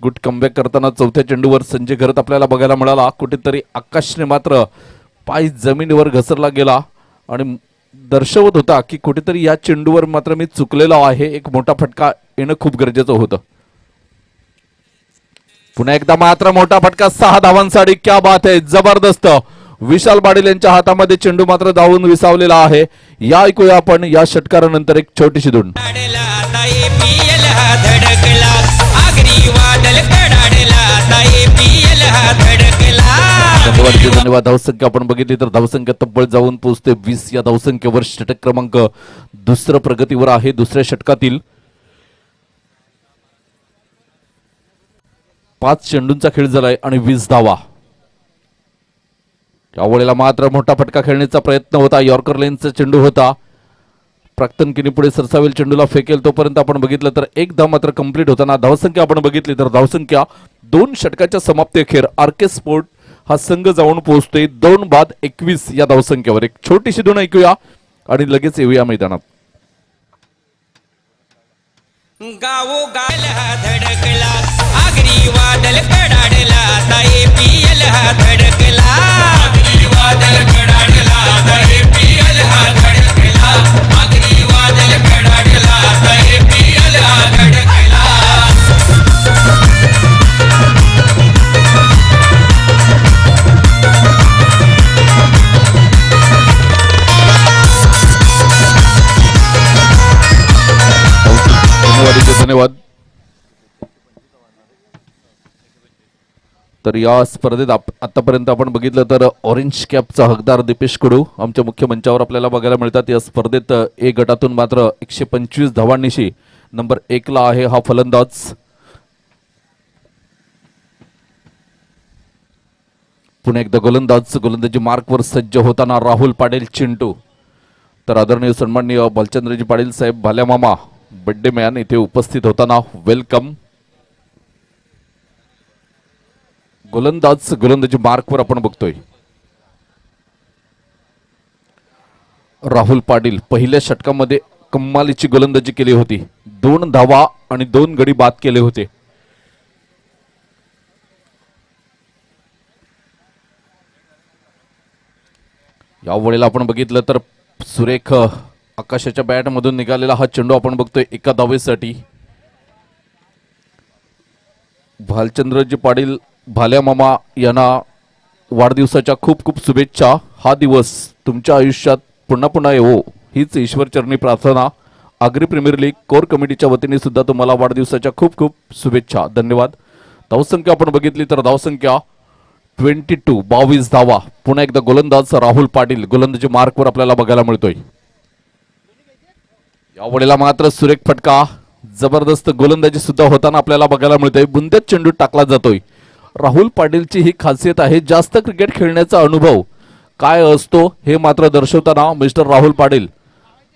गुड कमबॅक करताना चौथ्या चेंडूवर संजय घरत आपल्याला बघायला मिळाला. कुठेतरी आकाशने मात्र पाय जमिनीवर घसरला गेला आणि दर्शवत होता की कुठेतरी या चेंडूवर मात्र मी चुकलेलो आहे. एक मोठा फटका येणं खूप गरजेचं होतं. पुन्हा एकदा मात्र मोठा फटका 6 धावांसाठी. क्या बात आहे, जबरदस्त. विशाल पाटील यांच्या हातामध्ये चेंडू मात्र धावून विसावलेला आहे. या ऐकूया आपण या षटकारानंतर एक छोटीशी धून. कडाडला आता APL हा धडकला, आगरी वादळ कडाडला आता APL हा धडकला. धन्यवाद. धावसंख्या आपण बघितली तर धावसंख्या तब्बल जाऊन पोहोचते 20. या धावसंख्येवर षटक क्रमांक दुसरं प्रगतीवर आहे. दुसऱ्या षटकातील 5 चेंडूंचा खेळ झालाय आणि 20 धावा. यावेळेला मात्र मोठा फटका खेळण्याचा प्रयत्न होता. यॉर्कर लेनचा चेंडू होता. प्राक्तन किनी पुढे सरसावेल, चेंडूला फेकेल तोपर्यंत आपण बघितलं तर एक धाव मात्र कंप्लीट होताना. धावसंख्या आपण बघितली तर धावसंख्या 2 षटकाच्या समाप्ती अखेर आरके स्पोर्ट हा संघ जाऊन पोहोचतोय 2-21 या धावसंख्येवर. एक छोटीशी धून ऐकूया आणि लगेच येऊया मैदानात. गावो गाल हा धडकला, आगरी वादळ कडाडला आता APL हा धडकला. आगरी वादळ कडाडला आता APL हा धडकला, आगरी वादळ कडाडला आता APL हा धडकला. धन्यवाद. तर या स्पर्धेत आतापर्यंत आपण बघितलं तर ऑरेंज कॅपचा हकदार दीपेश कडू आमच्या मुख्य मंचावर आपल्याला बघायला मिळतात. या स्पर्धेत ए गटातून मात्र 125 धावांनिशी नंबर 1 ला आहे हा फलंदाज. पुन्हा एकदा गोलंदाजी मार्कवर सज्ज होताना राहुल पाटील चिंटू. तर आदरणीय सन्माननीय भालचंद्रजी पाटील साहेब भाल्या मामा बड्डे मॅन इथे उपस्थित होताना वेलकम. गोलंदाजी मार्कवर आपण बघतोय राहुल पाटील. पहिल्या षटकामध्ये कमालीची गोलंदाजी केली होती. 2 धावा आणि 2 गडी बाद केले होते. यावेळेला आपण बघितलं तर सुरेख आकाशाच्या बॅट मधून निघालेला हा चेंडू आपण बघतोय एका धावेसाठी. भालचंद्रजी पाटील भाल्या मामा यांना वाढदिवसाच्या खूप खूप शुभेच्छा. हा दिवस तुमच्या आयुष्यात पुन्हा पुन्हा येवो हीच ईश्वरचरणी प्रार्थना. आगरी प्रीमियर लीग कोर कमिटीच्या वतीने सुद्धा तुम्हाला वाढदिवसाच्या खूप खूप शुभेच्छा. धन्यवाद. धावसंख्या आपण बघितली तर धावसंख्या 22 धावा. पुन्हा एकदा गोलंदाज राहुल पाटील गोलंदाजी मार्कवर आपल्याला बघायला मिळतोय. यावेळेला मात्र सुरेख फटका, जबरदस्त गोलंदाजी सुद्धा होताना आपल्याला बघायला मिळतोय. बुंद्यात चेंडू टाकला जातोय. राहुल पाटीलची ही खासियत आहे. जास्त क्रिकेट खेळण्याचा अनुभव काय असतो हे मात्र दर्शवताना मिस्टर राहुल पाटील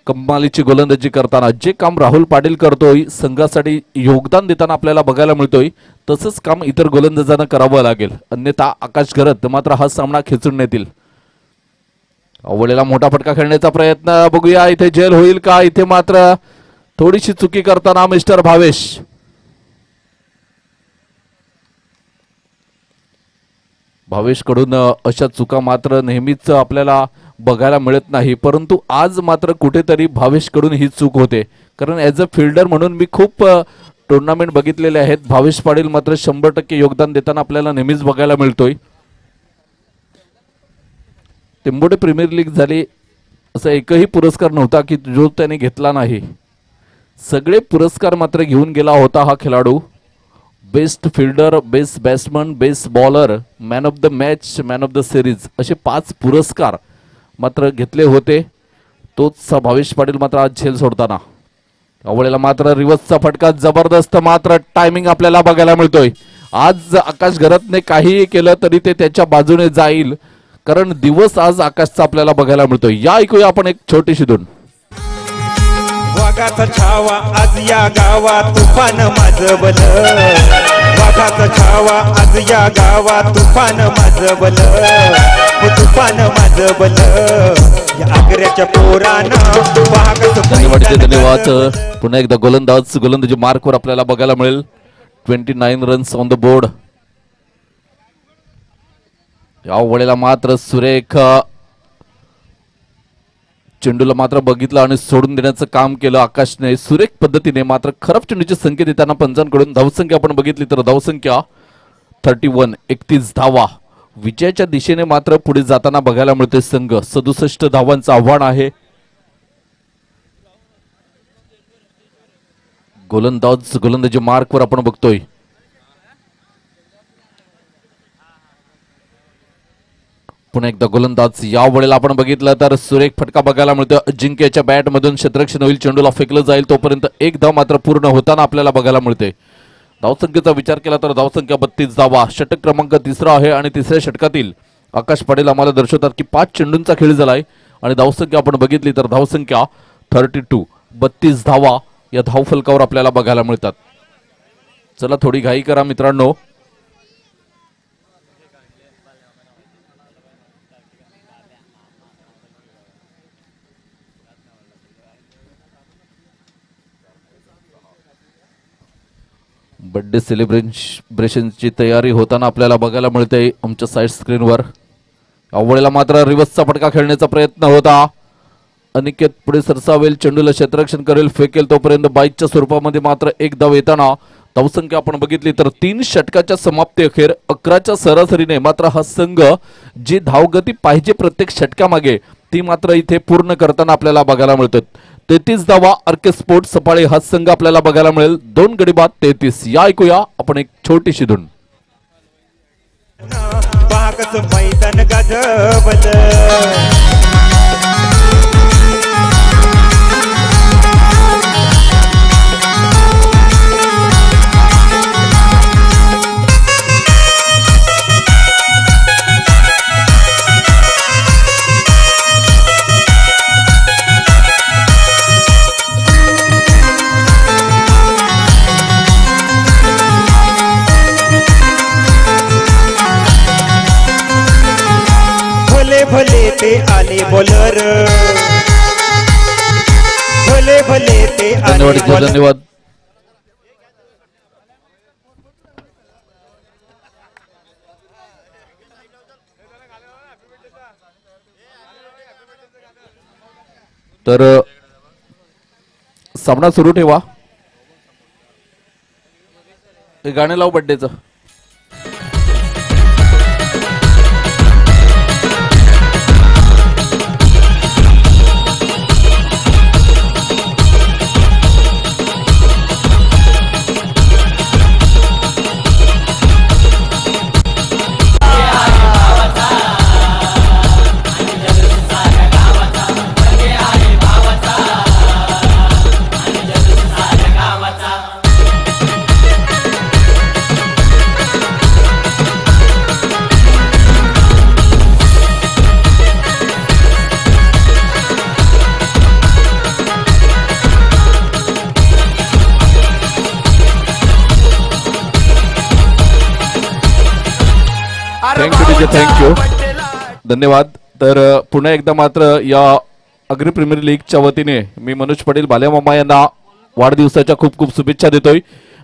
कमालीची गोलंदाजी करताना जे काम राहुल पाटील करतोय संघासाठी योगदान देताना आपल्याला बघायला मिळतोय तसंच काम इतर गोलंदाजांना करावं लागेल. अन्यथा आकाश घरत मात्र हा सामना खेचून नेतील. अवलेला मोठा फटका खेळण्याचा प्रयत्न बघूया इथे झेल होईल का. इथे मात्र थोडीशी चुकी करताना मिस्टर भावेश कडून अशा चुका मात्र नेहमीच आपल्याला बघायला मिळत नाही. परंतु आज मात्र कुठेतरी भावेश कडून ही चूक होते. कारण ॲज अ फिल्डर म्हणून मी खूप टुर्नामेंट बघितलेले आहेत. भावेश पाटील मात्र 100% योगदान देताना आपल्याला नेहमीच बघायला मिळतोय. टेंबोडे प्रीमियर लीग झाली असा एकही पुरस्कार नव्हता की जो त्याने घेतला नाही. सगळे पुरस्कार मात्र घेऊन गेला होता हा खेळाडू. Best fielder, best batsman, best bowler, man of the match, man of the series असे 5 पुरस्कार मात्र घेतले होते. तोच भावेश पाटील मात्र आज झेल सोडताना. यावेळेला मात्र रिव्हर्सचा फटका जबरदस्त मात्र टायमिंग आपल्याला बघायला मिळतोय. आज आकाश घरतने काहीही केलं तरी ते त्याच्या बाजूने जाईल कारण दिवस आज आकाशचा आपल्याला बघायला मिळतोय. या ऐकूया आपण एक छोटीशी धून. वाघाचा छावा आज या गावात तुफान माजवल वाघाचा छावा आज या गावात तुफान माजवल तुफान माजवल या आग्र्याच्या पोरानं वाघाचं धन्यवाद धन्यवाद मैदान पुन्हा एकदा गोलंदाजी मार्कवर आपल्याला बघायला मिळेल 29 रन्स ऑन द बोर्ड. या वेळेला मात्र सुरेख चेंडूला मात्र बघितलं आणि सोडून देण्याचं काम केलं आकाशने सुरेख पद्धतीने. मात्र खराब चेंडूचे संकेत देताना पंचांकडून धावसंख्या आपण बघितली तर धावसंख्या 31 31 धावा विजयाच्या दिशेने मात्र पुढे जाताना बघायला मिळते संघ. 67 धावांचं आव्हान आहे. गोलंदाजी मार्कवर आपण बघतोय. पुन्हा एकदा गोलंदाज या वेळेला आपण बघितलं तर सुरेख फटका बघायला मिळतो. अजिंक्यच्या बॅट मधून क्षेत्ररक्षण होईल, चेंडूला फेकलं जाईल तोपर्यंत एक धाव मात्र पूर्ण होताना आपल्याला बघायला मिळते. धावसंख्येचा विचार केला तर धावसंख्या 32 धावा. षटक क्रमांक 3 आहे आणि तिसऱ्या षटकातील आकाश पाटील आम्हाला दर्शवतात की 5 चेंडूंचा खेळ झालाय आणि धावसंख्या आपण बघितली तर धावसंख्या 32 32 धावा या धावफलकावर आपल्याला बघायला मिळतात. चला थोडी घाई करा मित्रांनो. बर्थडे सेलिब्रेशनची तयारी होताना आपल्याला बघायला मिळते आमच्या साईड स्क्रीनवर. यावेळेला मात्र रिव्हर्सचा फटका खेळण्याचा प्रयत्न होता. अनिकेत पुढे सरसावेल, चेंडूला क्षेत्ररक्षण करेल, फेकेल तोपर्यंत बाईकच्या स्वरूपामध्ये मात्र एक धाव येताना धावसंख्या आपण बघितली तर 3 षटकाच्या समाप्ती अखेर 11च्या सरासरीने मात्र हा संघ जी धावगती पाहिजे प्रत्येक षटकामागे ती मात्र इथे पूर्ण करताना आपल्याला बघायला मिळतात. 33 धावा आरके स्पोर्ट सफाळे हा संघ आपल्याला बघायला मिळेल. 2 गडी बाद 33. या ऐकूया आपण एक छोटीशी धून. वाघाचं मैदान गाजवल भले ते आले बॉलर भले भले ते आले बॉलर. धन्यवाद. तर सामना सुरू ठेवा. गाणं लाव बर्थडेचं. थँक्यू धन्यवाद. तर पुन्हा एकदा मात्र या अग्री प्रीमियर लीगच्या वतीने मी मनोज पाटील बालेमामा यांना वाढदिवसाच्या खूप खूप शुभेच्छा देतोय.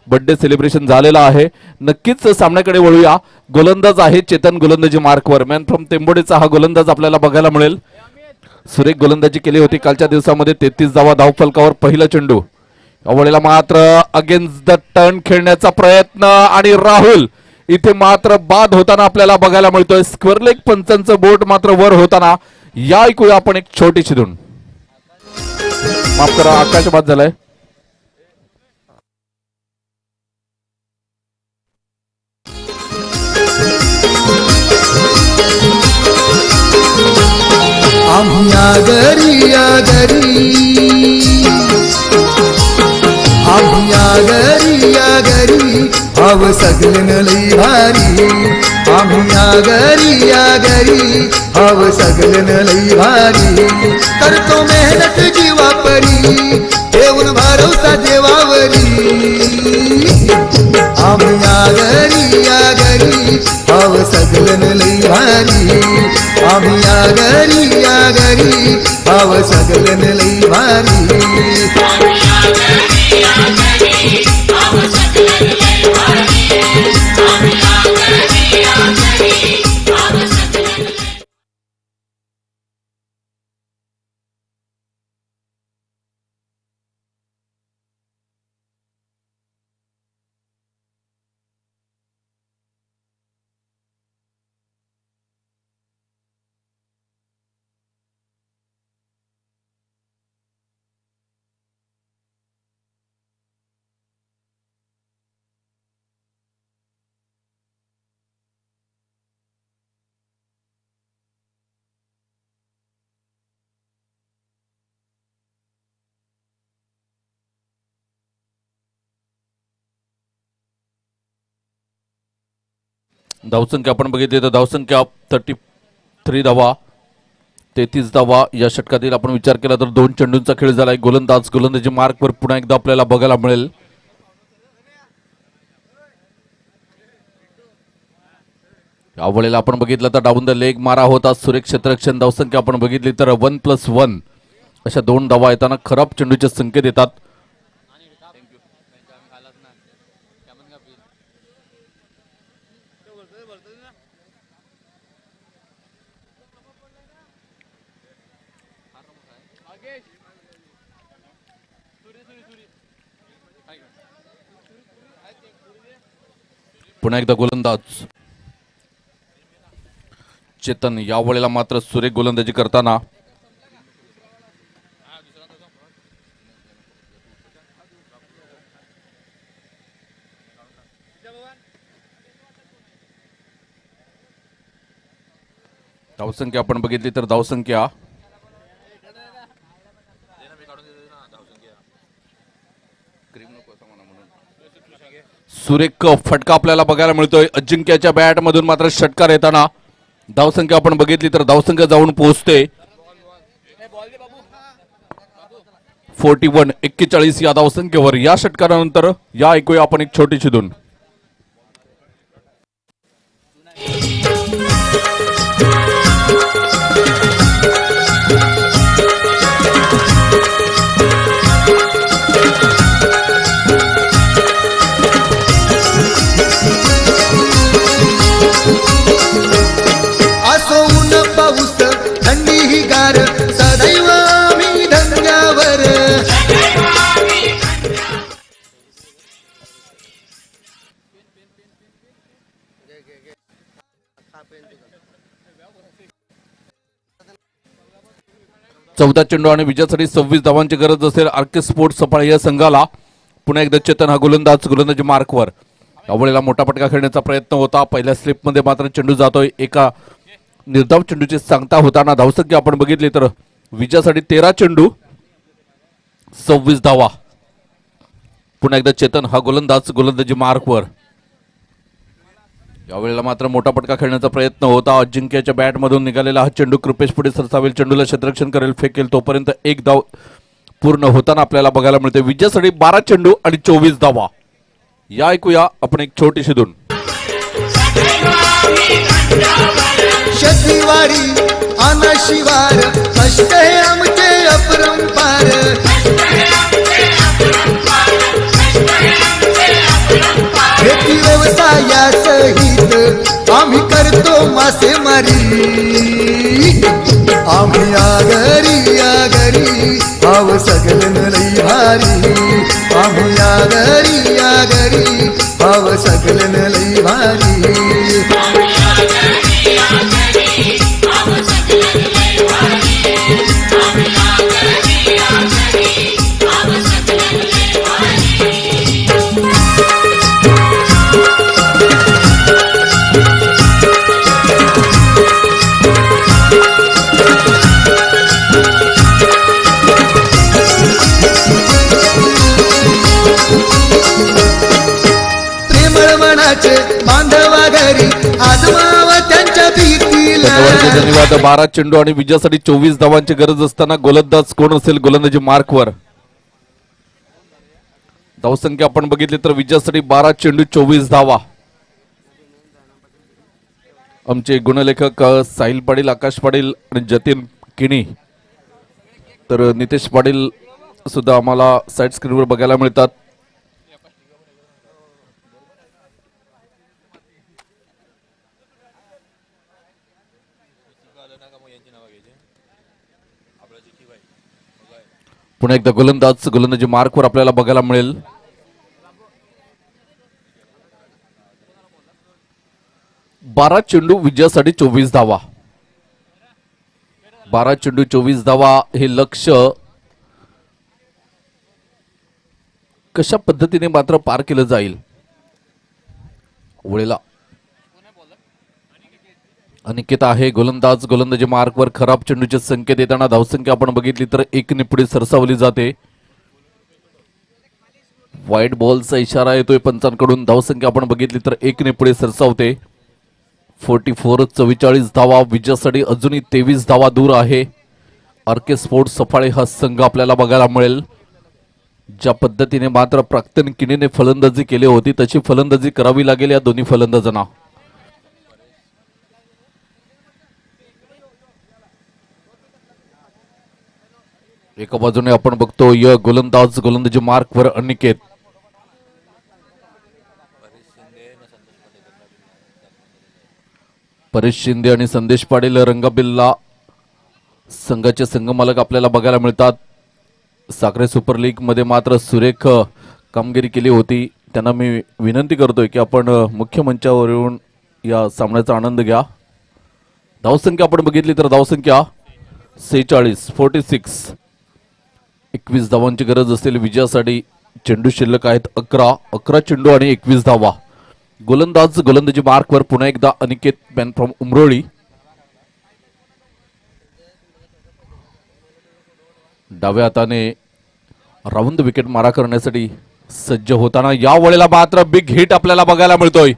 बर्थडे सेलिब्रेशन झालेला आहे. नक्कीच सामन्याकडे वळूया. गोलंदाज आहे चेतन गोलंदाजी मार्कवर. मॅन फ्रॉम तेंबोडेचा हा गोलंदाज आपल्याला बघायला मिळेल. सुरेख गोलंदाजी केली होती कालच्या दिवसामध्ये. 33 धावा धावफलकावर पहिला चेंडू. यावेळेला मात्र अगेन्स्ट द टर्न खेळण्याचा प्रयत्न आणि राहुल इथे मात्र बाद होताना आपल्याला बघायला मिळतोय. स्क्वेअर लेग पंचांचं बोट मात्र वर होताना. या ऐकूया आपण एक छोटीशी धून. माफ करा आकाश बाद झालाय. आम्ही आगरी आम्ही आगरी हव सगळं लई भारी. आम्ही आगरी हव सगळं लई भारी. करतो मेहनत जीवापरी ठेवून लई भारी आम्ही या घरी भाव सगळं लई भारी धावसंख्या आपण बघितली तर धावसंख्या 33 धावा 33 धावा या षटकातील आपण विचार केला तर 2 चेंडूंचा खेळ झालाय. गोलंदाजी मार्कवर पुन्हा एकदा आपल्याला बघायला मिळेल. यावेळेला आपण बघितलं तर डाऊन द लेग मारा होता सुरेख क्षेत्ररक्षण. धावसंख्या आपण बघितली तर 1+1 अशा 2 धावा येताना खराब चेंडूचे संकेत येतात. पुन्हा एकदा गोलंदाज चेतन. यावेळेला मात्र सुरेख गोलंदाजी करताना धावसंख्या आपण बघितली तर धावसंख्या सुरेख फटका आपल्याला बघायला मिळतोय. अजिंक्याच्या बॅट मधून मात्र षटकार येताना धावसंख्या आपण बघितली तर धावसंख्या जाऊन पोहोचते 41 या धावसंख्येवर. या षटकारानंतर या ऐकूया आपण एक छोटीशी धून. असो ऊन पाऊस थंडी ही गार सदैव आम्ही धंद्यावर चौदा चेंडू आणि विजयासाठी 26 धावांची गरज असेल आरके स्पोर्ट्स सफाळी या संघाला. पुन्हा एकदा चेतन हा गोलंदाजी मार्कवर. यावेळेला मोठा पटका खेळण्याचा प्रयत्न होता. पहिल्या स्लिपमध्ये मात्र चेंडू जातोय. एका निर्धाव चेंडूची सांगता होताना धावसंख्या आपण बघितली तर विजयासाठी 13 चेंडू 26 धावा. पुन्हा एकदा चेतन हा गोलंदाजी मार्कवर. यावेळेला मात्र मोठा पटका खेळण्याचा प्रयत्न होता. अजिंक्याच्या बॅटमधून निघालेला हा चेंडू कृपेश पुढे सरसावेल. चेंडूला क्षेत्ररक्षण करेल, फेकेल. तोपर्यंत एक धाव पूर्ण होताना आपल्याला बघायला मिळते. विजयासाठी 12 चेंडू आणि 24 धावा. या ऐकूया आपण एक छोटीशी धून. शनिवारी अनशिवार कष्ट हे आमचे अपरंपार शेती व्यवसायासहित आम्ही करतो मासेमारी. आम्ही या घरी भाव सगळं लई भारी आम्ही या घरी भाव सगळं लई भारी. बांधवा घरी आजमाव त्यांच्या भीतीला. धन्यवाद. 12 चेंडू आणि विजयासाठी 24 धावांची गरज असताना गोलंदाज कोण असेल गोलंदाजी मार्कवर. धावसंख्या आपण बघितली तर विजयासाठी 12 चेंडू 24 धावा. आमचे गुणलेखक साहिल पाटील, आकाश पाटील आणि जतीन किणी, तर नितेश पाटील सुद्धा आम्हाला साईड स्क्रीनवर बघायला मिळतात. पुन्हा एकदा गोलंदाजी मार्कवर आपल्याला बघायला मिळेल. बारा चेंडू विजयासाठी 24 धावा. 12 चेंडू 24 धावा हे लक्ष्य कशा पद्धतीने मात्र पार केलं जाईल. वेळेला अनिकेत आहे गोलंदाजी मार्कवर. खराब चेंडूचे संकेत देताना धावसंख्या आपण बघितली तर 1 ने पुढे सरसावली जाते. व्हाईट बॉलचा इशारा येतोय पंचांकडून. धावसंख्या आपण बघितली तर 1 ने पुढे सरसावते. 44 धावा विजयासाठी अजूनही 23 धावा दूर आहे. आरके स्पोर्ट्स सफाळे हा संघ आपल्याला बघायला मिळेल. ज्या पद्धतीने मात्र प्राक्तन किनीने फलंदाजी केली होती तशी फलंदाजी करावी लागेल या दोन्ही फलंदाजांना. एका बाजूने आपण बघतो गोलंदाजी मार्कवर अनिकेत. परेश शिंदे आणि संदेश पाटील रंगाबिल्ला संघाचे संघमालक आपल्याला बघायला मिळतात. साखरे सुपर लीग मध्ये मात्र सुरेख कामगिरी केली होती. त्यांना मी विनंती करतोय की आपण मुख्य मंचावर येऊन या सामन्याचा आनंद घ्या. धावसंख्या आपण बघितली तर धावसंख्या 46. 21 धावांची गरज असेल विजयासाठी. चेंडू शिल्लक आहेत 11 चेंडू आणि 21 धावा. गोलंदाजी मार्कवर पुन्हा एकदा अनिकेत मॅन फ्रॉम उमरोळी. डाव्या हाताने राऊंड विकेट मारा करण्यासाठी सज्ज होताना या वेळेला मात्र बिग हिट आपल्याला बघायला मिळतोय.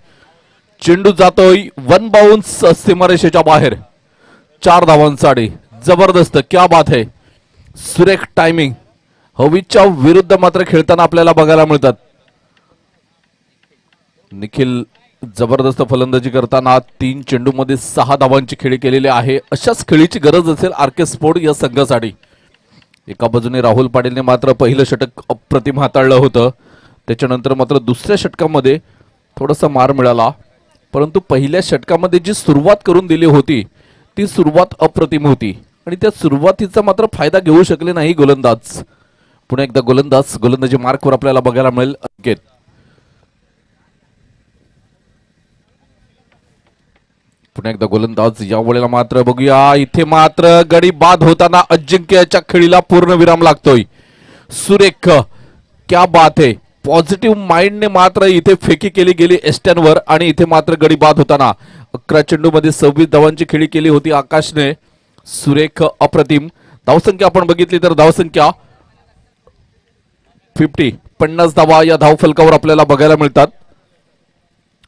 चेंडू जातोय 1 बाउन्स सीमारेषेच्या बाहेर. 4 धावांसाठी जबरदस्त, क्या बात है. सुरेख टायमिंग. हवीच्या विरुद्ध मात्र खेळताना आपल्याला बघायला मिळतात. निखिल जबरदस्त फलंदाजी करताना 3 चेंडूमध्ये 6 धावांची खेळी केलेली आहे. अशाच खेळीची गरज असेल आरके स्पोर्ट या संघासाठी. एका बाजूने राहुल पाटीलने मात्र पहिलं षटक अप्रतिम हाताळलं होतं. त्याच्यानंतर मात्र दुसऱ्या षटकामध्ये थोडासा मार मिळाला, परंतु पहिल्या षटकामध्ये जी सुरुवात करून दिली होती ती सुरुवात अप्रतिम होती आणि त्या सुरुवातीचा मात्र फायदा घेऊ शकले नाही गोलंदाज. पुन्हा एकदा गोलंदाजी मार्कवर आपल्याला बघायला मिळेल अनिकेत. पुन्हा एकदा गोलंदाज. या वेळेला मात्र बघूया इथे मात्र गडी बाद होताना अजिंक्यच्या खेळीला पूर्ण विराम लागतोय. सुरेख, क्या बात है. पॉझिटिव्ह माइंडने मात्र इथे फेकी केली गेली एस्टनवर आणि इथे मात्र गडी बाद होताना 11 चेंडू मध्ये 26 धावांची खेळी केली होती आकाशने. सुरेख, अप्रतिम. धावसंख्या आपण बघितली तर धावसंख्या 50 धावा या धावफलकावर आपल्याला बघायला मिळतात.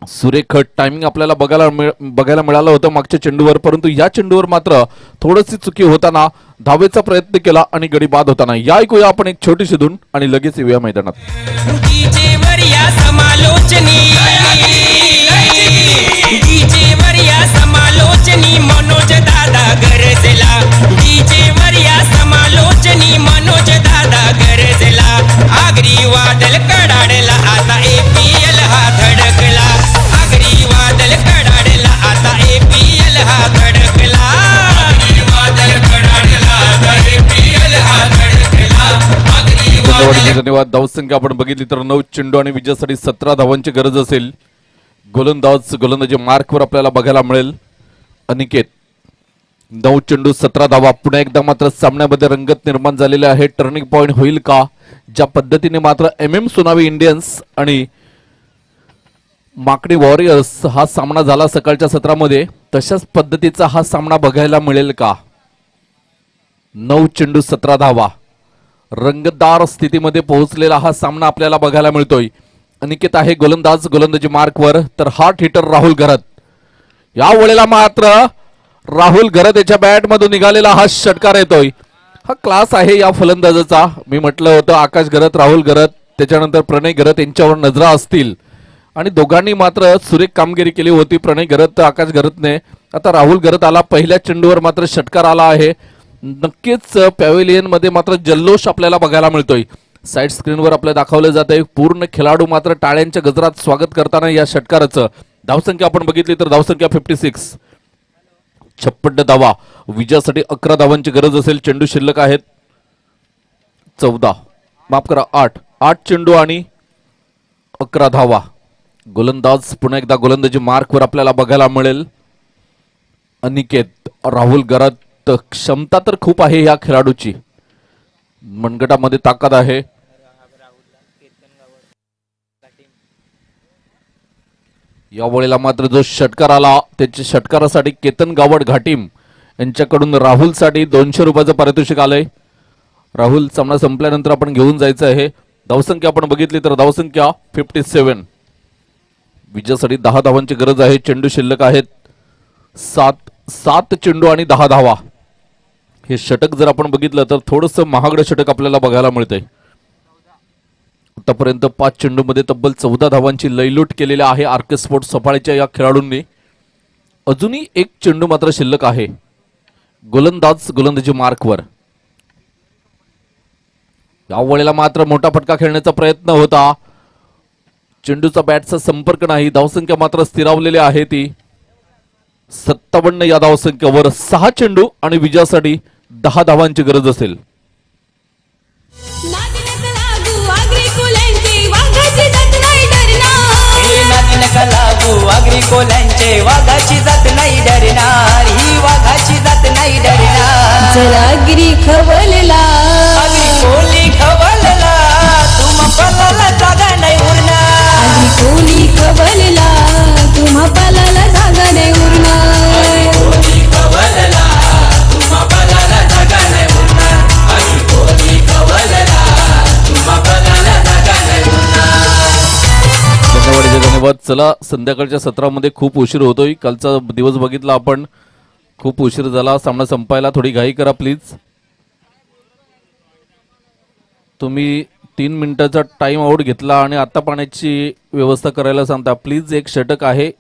सुरेख टायमिंग आपल्याला बघायला मिळालं होतं मागच्या चेंडूवर, परंतु या चेंडूवर मात्र थोडीशी चुकी होताना धावेचा प्रयत्न केला आणि गडी बाद होताना. या ऐकूया आपण एक छोटीशी धून आणि लगेच येऊया मैदानात. डीजेवर या समालोचनी मनोज दादा गरजला. डीजेवर या समालोचनी मनोज दादा गरजला. आगरी वादळ कडाडला आता APL हा धडकला. आगरी वादळ कडाडला आता APL हा धडकला. आगरी वादळ कडाडला आता APL हा धडकला. आगरी वादळ. धन्यवाद. धावसंख्या आपण बघितली तर 9 चेंडू आणि विजयासाठी 17 धावांची गरज असेल. गोलंदाजी मार्कवर आपल्याला बघायला मिळेल अनिकेत. 9 चेंडू 17 धावा. पुन्हा एकदा मात्र सामन्यामध्ये रंगत निर्माण झालेले आहे. टर्निंग पॉइंट होईल का? ज्या पद्धतीने मात्र MM सोनावी इंडियन्स आणि माकडी वॉरियर्स हा सामना झाला सकाळच्या सत्रामध्ये, तशाच पद्धतीचा हा सामना बघायला मिळेल का? 9 चेंडू 17 धावा. रंगतदार स्थितीमध्ये पोहोचलेला हा सामना आपल्याला बघायला मिळतोय. अनिकेत आहे गोलंदाजी मार्कवर, तर हार्ट हिटर राहुल घरत. या वेळेला मात्र राहुल घरत याच्या बॅट मधून निघालेला हा षटकार येतोय. हा क्लास आहे या फलंदाजाचा. मी म्हटलं होतं आकाश घरत, राहुल घरत, त्याच्यानंतर प्रणय घरत यांच्यावर नजरा असतील आणि दोघांनी मात्र सुरेख कामगिरी केली होती. प्रणय गरत, आकाश गरतने. आता राहुल गरत आला. पहिल्या चेंडूवर मात्र षटकार आला आहे. नक्कीच पॅव्हेलियन मध्ये मात्र जल्लोष आपल्याला बघायला मिळतोय. साईड स्क्रीनवर आपल्याला दाखवलं जात आहे. पूर्ण खेळाडू मात्र टाळ्यांच्या गजरात स्वागत करताना या षटकाराचं. धावसंख्या आपण बघितली तर धावसंख्या 56. 56 धावा. विजयासाठी 11 धावांची गरज असेल. चेंडू शिल्लक आहेत 14, माफ करा 8 चेंडू आणि 11 धावा. गोलंदाज पुन्हा एकदा गोलंदाजी मार्कवर आपल्याला बघायला मिळेल. अनिकेत. राहुल गरत. क्षमता तर खूप आहे या खेळाडूची. मनगटामध्ये ताकद आहे. या वेळेला मात्र जो षटकार आला त्याच्या षटकारासाठी केतन गावड घाटीम यांच्याकडून राहुलसाठी 200 रुपयाचं पारितोषिक आलंय. राहुल सामना संपल्यानंतर आपण घेऊन जायचं आहे. धावसंख्या आपण बघितली तर धावसंख्या 57. विजयासाठी 10 धावांची गरज आहे. चेंडू शिल्लक आहेत 7 चेंडू आणि 10 धावा. हे षटक जर आपण बघितलं तर थोडंसं महागडं षटक आपल्याला बघायला मिळतंय. आतापर्यंत 5 चेंडू मध्ये तब्बल 14 धावांची लयलूट केलेली आहे आरके स्पोर्ट्स सफाळीच्या या खेळाडूंनी. अजूनही एक चेंडू मात्र शिल्लक आहे. गोलंदाज गोलंदाजी मार्कवर. या वेळेला मात्र मोठा फटका खेळण्याचा प्रयत्न होता. चेंडूचा बॅटचा संपर्क नाही. धावसंख्या मात्र स्थिरावलेली आहे ती 57 या धावसंख्येवर. 6 चेंडू आणि विजयासाठी 10 धावांची गरज असेल. नादिनक लागू आगरी कुल्यांची वाघाची जात नाही डरणार हे नादी नका लागू आगरी कोल्यांचे वाघाची जात नाही डरणार. ही वाघाची जात नाही डरणार. जरा गिरी खवलला आगरी कोली खवलला तुम्हा पलाला जागा नाही उरणार. आगरी कोली खवलला तुम्हा पालाला जागा नाही उरणार. कोली खवलला तुम्हा पलाला जागा नाही उरणार. आगरी कोली खवलला तुम्हा पलाला जागा नाही उरणार. धन्यवाद. चला, संध्याकाळच्या सत्रामध्ये खूप उशीर होतोय. कालचा दिवस बघितला आपण. खूप उशीर झाला सामना संपायला. थोडी घाई करा प्लीज. तुम्ही 3 मिनिटाचा टाइम आउट घेतला आणि आता पाण्याची व्यवस्था करायला सांगता. प्लीज एक षटक आहे.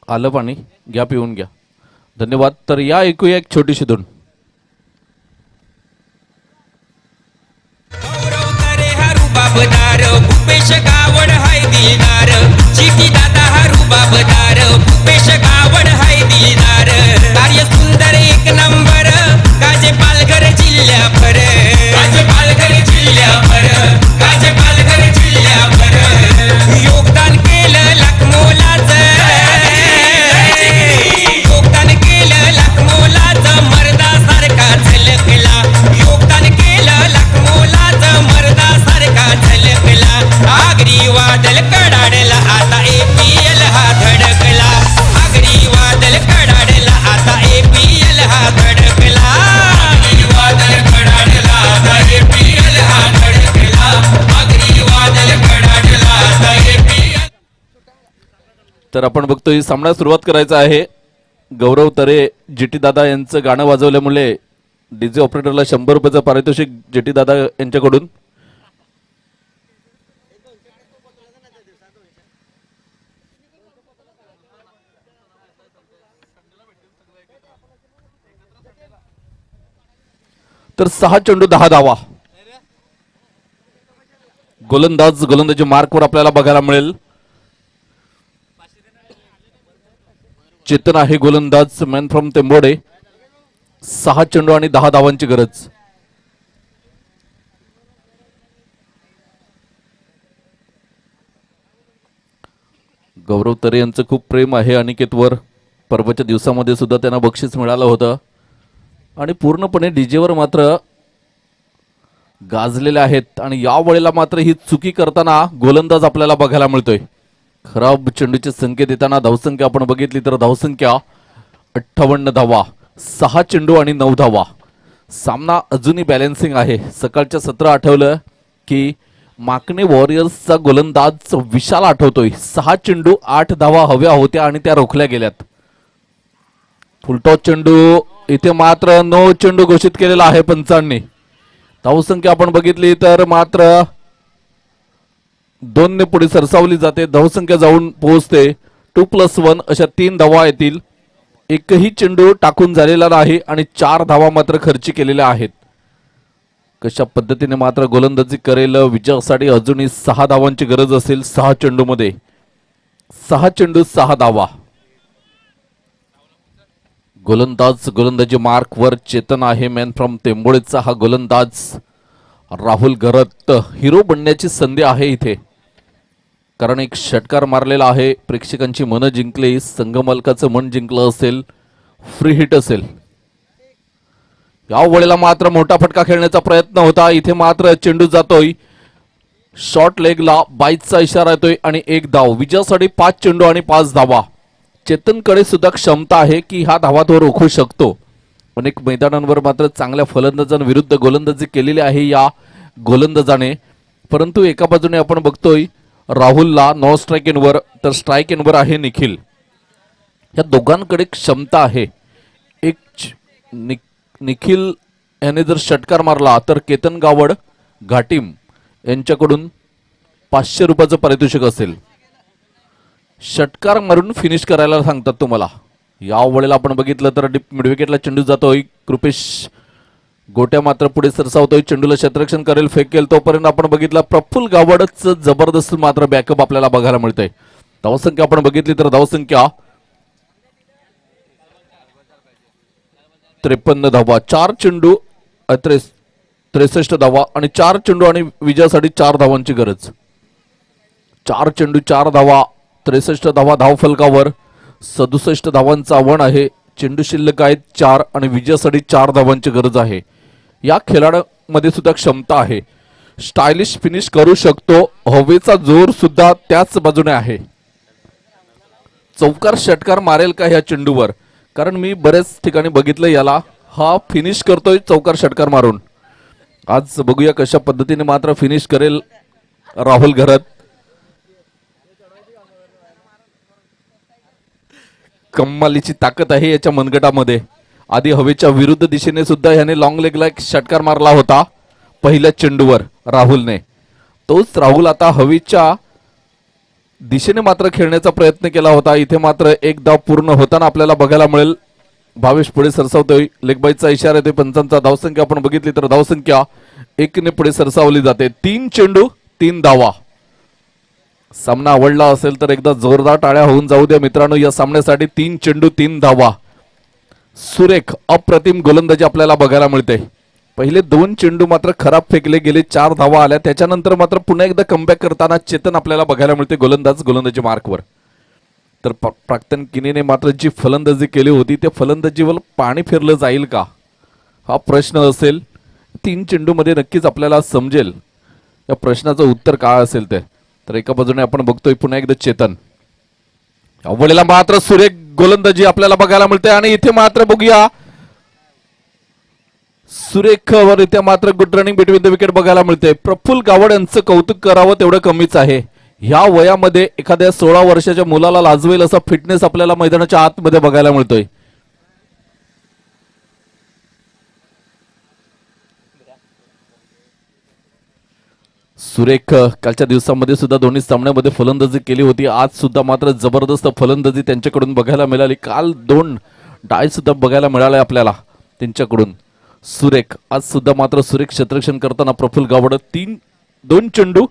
आलं पाणी घ्या, पिऊन घ्या. धन्यवाद. तर या ऐकूया एक छोटीशी धून. गौरव तारे हा रुबाबदार भूपेश गावड हाय दिलदार. चिठी दादा हा रुबाबदार भूपेश गावड हाय दिलदार. कार्य सुंदर एक नंबर गाजे पालघर जिल्ह्याभर. गाजे पालघर जिल्ह्याभर. गाजे पालघर जिल्ह्याभर. योगदान केलं लाख मोलाचं. योगदान केलं लाख मोलाचं मर्दा सारखा झलकला. योगदान केलं लाख मोलाचं मर्दा सारखा झलकला. आगरी वादळ कडाडला आता APL हा धडकला. आगरी वादळ कडाडला आता APL हा धडकला. आगरी वादळ कडाडला आता APL हा धडकला. आगरी वादळ कडाडला आता APL. तर आपण बघतोय सामना सुरुवात करायचा आहे. गौरव तरे जेटी दादा यांचं गाणं वाजवल्यामुळे डीजे ऑपरेटरला 100 रुपयाचं पारितोषिक जेटी दादा यांच्याकडून. तर 6 चेंडू 10 धावा. गोलंदाज गोलंदाजी मार्कवर आपल्याला बघायला मिळेल. चेतन आहे गोलंदाज, मॅन फ्रॉम तेंबोडे. 6 चेंडू आणि 10 धावांची गरज. गौरव तरे यांचं खूप प्रेम आहे अनिकेतवर. पर्वाच्या दिवसामध्ये सुद्धा त्यांना बक्षीस मिळालं होतं आणि पूर्णपणे डीजेवर मात्र गाजलेले आहेत. आणि या वेळेला मात्र ही चुकी करताना गोलंदाज आपल्याला बघायला मिळतोय. खराब चेंडूचे संकेत देताना धावसंख्या आपण बघितली तर धावसंख्या 58 धावा. 6 चेंडू आणि 9 धावा. सामना अजूनही बॅलन्सिंग आहे. सकाळच्या सत्र आठवलं की माकणे वॉरियर्सचा गोलंदाज विशाल आठवतोय. 6 चेंडू 8 धावा हव्या होत्या आणि त्या रोखल्या गेल्यात. फुलटॉस चेंडू इथे मात्र 9 चेंडू घोषित केलेला आहे पंचांनी. धावसंख्या आपण बघितली तर मात्र 2 ने पुढे सरसावली जाते. धावसंख्या जाऊन पोहोचते 2+1 अशा 3 धावा येतील. एकही चेंडू टाकून झालेला नाही आणि 4 धावा मात्र खर्ची केलेल्या आहेत. कशा पद्धतीने मात्र गोलंदाजी करेल विजयासाठी अजूनही 6 धावांची गरज असेल. 6 चेंडूमध्ये 6 चेंडू 6 धावा. गोलंदाजी मार्क वर चेतन आहे. मॅन फ्रॉम तेंबोळेचा हा गोलंदाज राहुल घरत. हिरो बनण्याची संधी आहे इथे, कारण एक षटकार मारलेला आहे. प्रेक्षकांची मनं जिंकली, संघमालकाचं मन जिंकलं असेल, फ्री हिट असेल. या वेळेला मात्र मोठा फटका खेळण्याचा प्रयत्न होता. इथे मात्र चेंडू जातोय शॉर्ट लेगला. बाईचा इशारा येतोय आणि 1 धाव. विजयासाठी 5 चेंडू आणि 5 धावा. चेतनकडे सुद्धा क्षमता आहे की हा धावा तो रोखू शकतो. अनेक मैदानांवर मात्र चांगल्या फलंदाजांविरुद्ध गोलंदाजी केलेली आहे या गोलंदाजाने. परंतु एका बाजूने आपण बघतोय राहुलला नो स्ट्राईक इनवर, तर स्ट्राईक इनवर आहे निखिल. या दोघांकडे क्षमता आहे. निखिल याने जर षटकार मारला तर केतन गावड घाटीम यांच्याकडून 500 रुपयाचं पारितोषिक असेल. षटकार मारून फिनिश करायला सांगतात तुम्हाला. या वेळेला आपण बघितलं तर डीप मिडविकेटला चेंडू जातोय. कृपेश गोट्या मात्र पुढे सरसावतोय. चेंडूला क्षेत्ररक्षण करेल, फेकेल. तोपर्यंत आपण बघितला प्रफुल्ल गावडच जबरदस्त मात्र बॅकअप आपल्याला बघायला मिळतंय. धावसंख्या आपण बघितली तर धावसंख्या 53 धावा. 4 चेंडू 63 धावा आणि 4 चेंडू आणि विजयासाठी 4 धावांची गरज. 4 चेंडू 4 धावा, 63 धावा धावफलकावर. 67 धावांचा आव्हान आहे. चेंडू शिल्लक आहेत 4 आणि विजयासाठी 4 धावांची गरज आहे. या खेळाडूमध्ये सुद्धा क्षमता आहे. स्टायलिश फिनिश करू शकतो. हवेचा जोर सुद्धा त्याच बाजूने आहे. चौकार षटकार मारेल का ह्या चेंडूवर? कारण मी बरेच ठिकाणी बघितलं याला. हा फिनिश करतोय चौकार षटकार मारून. आज बघूया कशा पद्धतीने मात्र फिनिश करेल राहुल घरत. कमालीची ताकद आहे याच्या मनगटामध्ये. आधी हवेच्या विरुद्ध दिशेने सुद्धा ह्याने लॉंग लेगला एक षटकार मारला होता पहिल्या चेंडूवर राहुलने. तोच राहुल आता हवेच्या दिशेने मात्र खेळण्याचा प्रयत्न केला होता. इथे मात्र 1 धाव पूर्ण होताना आपल्याला बघायला मिळेल. भावेश पुढे सरसावतोय. लेगबाईचा इशारा येतोय पंचांचा. धावसंख्या आपण बघितली तर धावसंख्या 1 ने पुढे सरसावली जाते. 3 चेंडू 3 धावा. सामना आवडला असेल तर एकदा जोरदार टाळ्या होऊन जाऊ द्या मित्रांनो या सामन्यासाठी. 3 चेंडू 3 धावा. सुरेख अप्रतिम गोलंदाजी आपल्याला बघायला मिळते. पहिले 2 चेंडू मात्र खराब फेकले गेले, 4 धावा आल्या. त्याच्यानंतर मात्र पुन्हा एकदा कमबॅक करताना चेतन आपल्याला बघायला मिळते गोलंदाजी मार्कवर. तर प्राक्तन किनीने मात्र जी फलंदाजी केली होती त्या फलंदाजीवर पाणी फिरलं जाईल का हा प्रश्न असेल. 3 चेंडूमध्ये नक्कीच आपल्याला समजेल या प्रश्नाचं उत्तर काय असेल ते. तर एका बाजूने आपण बघतोय पुन्हा एकदा चेतन. अवळीला मात्र सुरेख गोलंदाजी आपल्याला बघायला मिळते आणि इथे मात्र बघूया सुरेखवर इथे मात्र good running between the wicket बघायला मिळते. प्रफुल्ल गावड यांचं कौतुक करावं तेवढं कमीच आहे. ह्या वयामध्ये एखाद्या 16 वर्षाच्या मुलाला लाजवेल असा फिटनेस आपल्याला मैदानाच्या आतमध्ये बघायला मिळतोय. सुरेख कालच्या दिवसामध्ये सुद्धा दोन्ही सामन्यामध्ये फलंदाजी केली होती. आज सुद्धा मात्र जबरदस्त फलंदाजी त्यांच्याकडून बघायला मिळाली. काल 2 डाय सुद्धा बघायला मिळाले आपल्याला त्यांच्याकडून. सुरेख आज सुद्धा मात्र सुरेख क्षेत्ररक्षण करताना प्रफुल्ल गावड 2 चेंडू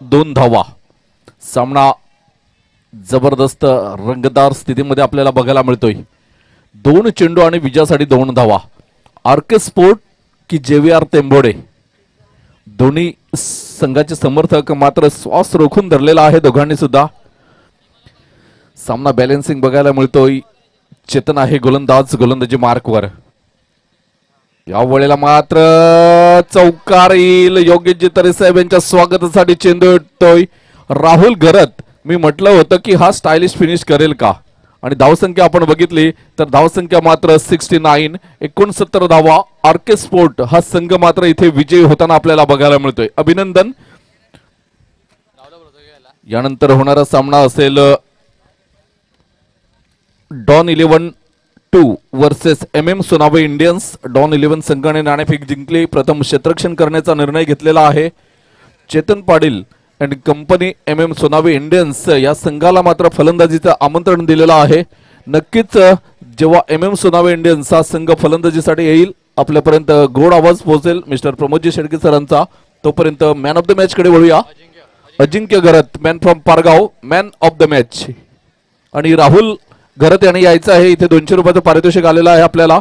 2 धावा. सामना जबरदस्त रंगतदार स्थितीमध्ये आपल्याला बघायला मिळतोय. 2 चेंडू आणि विजयासाठी 2 धावा. आरके स्पोर्ट की जेवीआर तेंबोडे दोन्ही संघाचे समर्थक मात्र श्वास रोखून धरलेला आहे दोघांनी सुद्धा. सामना बॅलन्सिंग बघायला मिळतोय. चेतन आहे गोलंदाजी मार्कवर. या वेळेला मात्र चौकार येईल. योगेशजी तरे साहेब यांच्या स्वागतासाठी चेंडू येतोय. राहुल घरत मी म्हटलं होतं की हा स्टायलिश फिनिश करेल का आणि धावसंख्या आपण बघितली तर धावसंख्या मात्र 69. 69 धावा. आरके स्पोर्ट हा संघ मात्र इथे विजयी होताना आपल्याला बघायला मिळतोय. अभिनंदन. यानंतर होणारा सामना असेल Don 11-2 versus MM Sonawe Indians. Don 11 संघाने नाणेफेक जिंकली. प्रथम क्षेत्ररक्षण करण्याचा निर्णय घेतलेला आहे. चेतन पाटील आणि कंपनी MM सोनावे इंडियन्स या संघाला मात्र फलंदाजीचं आमंत्रण दिलेलं आहे. नक्कीच जेव्हा MM सोनावे इंडियन्स हा संघ फलंदाजीसाठी येईल आपल्यापर्यंत गोड आवाज पोहोचेल मिस्टर प्रमोदजी शेडके सरांचा. तोपर्यंत मॅन ऑफ द मॅच कडे वळूया. Ajinkya Gharat man from Pargaon man of the match आणि राहुल घरत यांनी यायचं आहे. इथे 200 रुपयाचं पारितोषिक आलेलं आहे आपल्याला.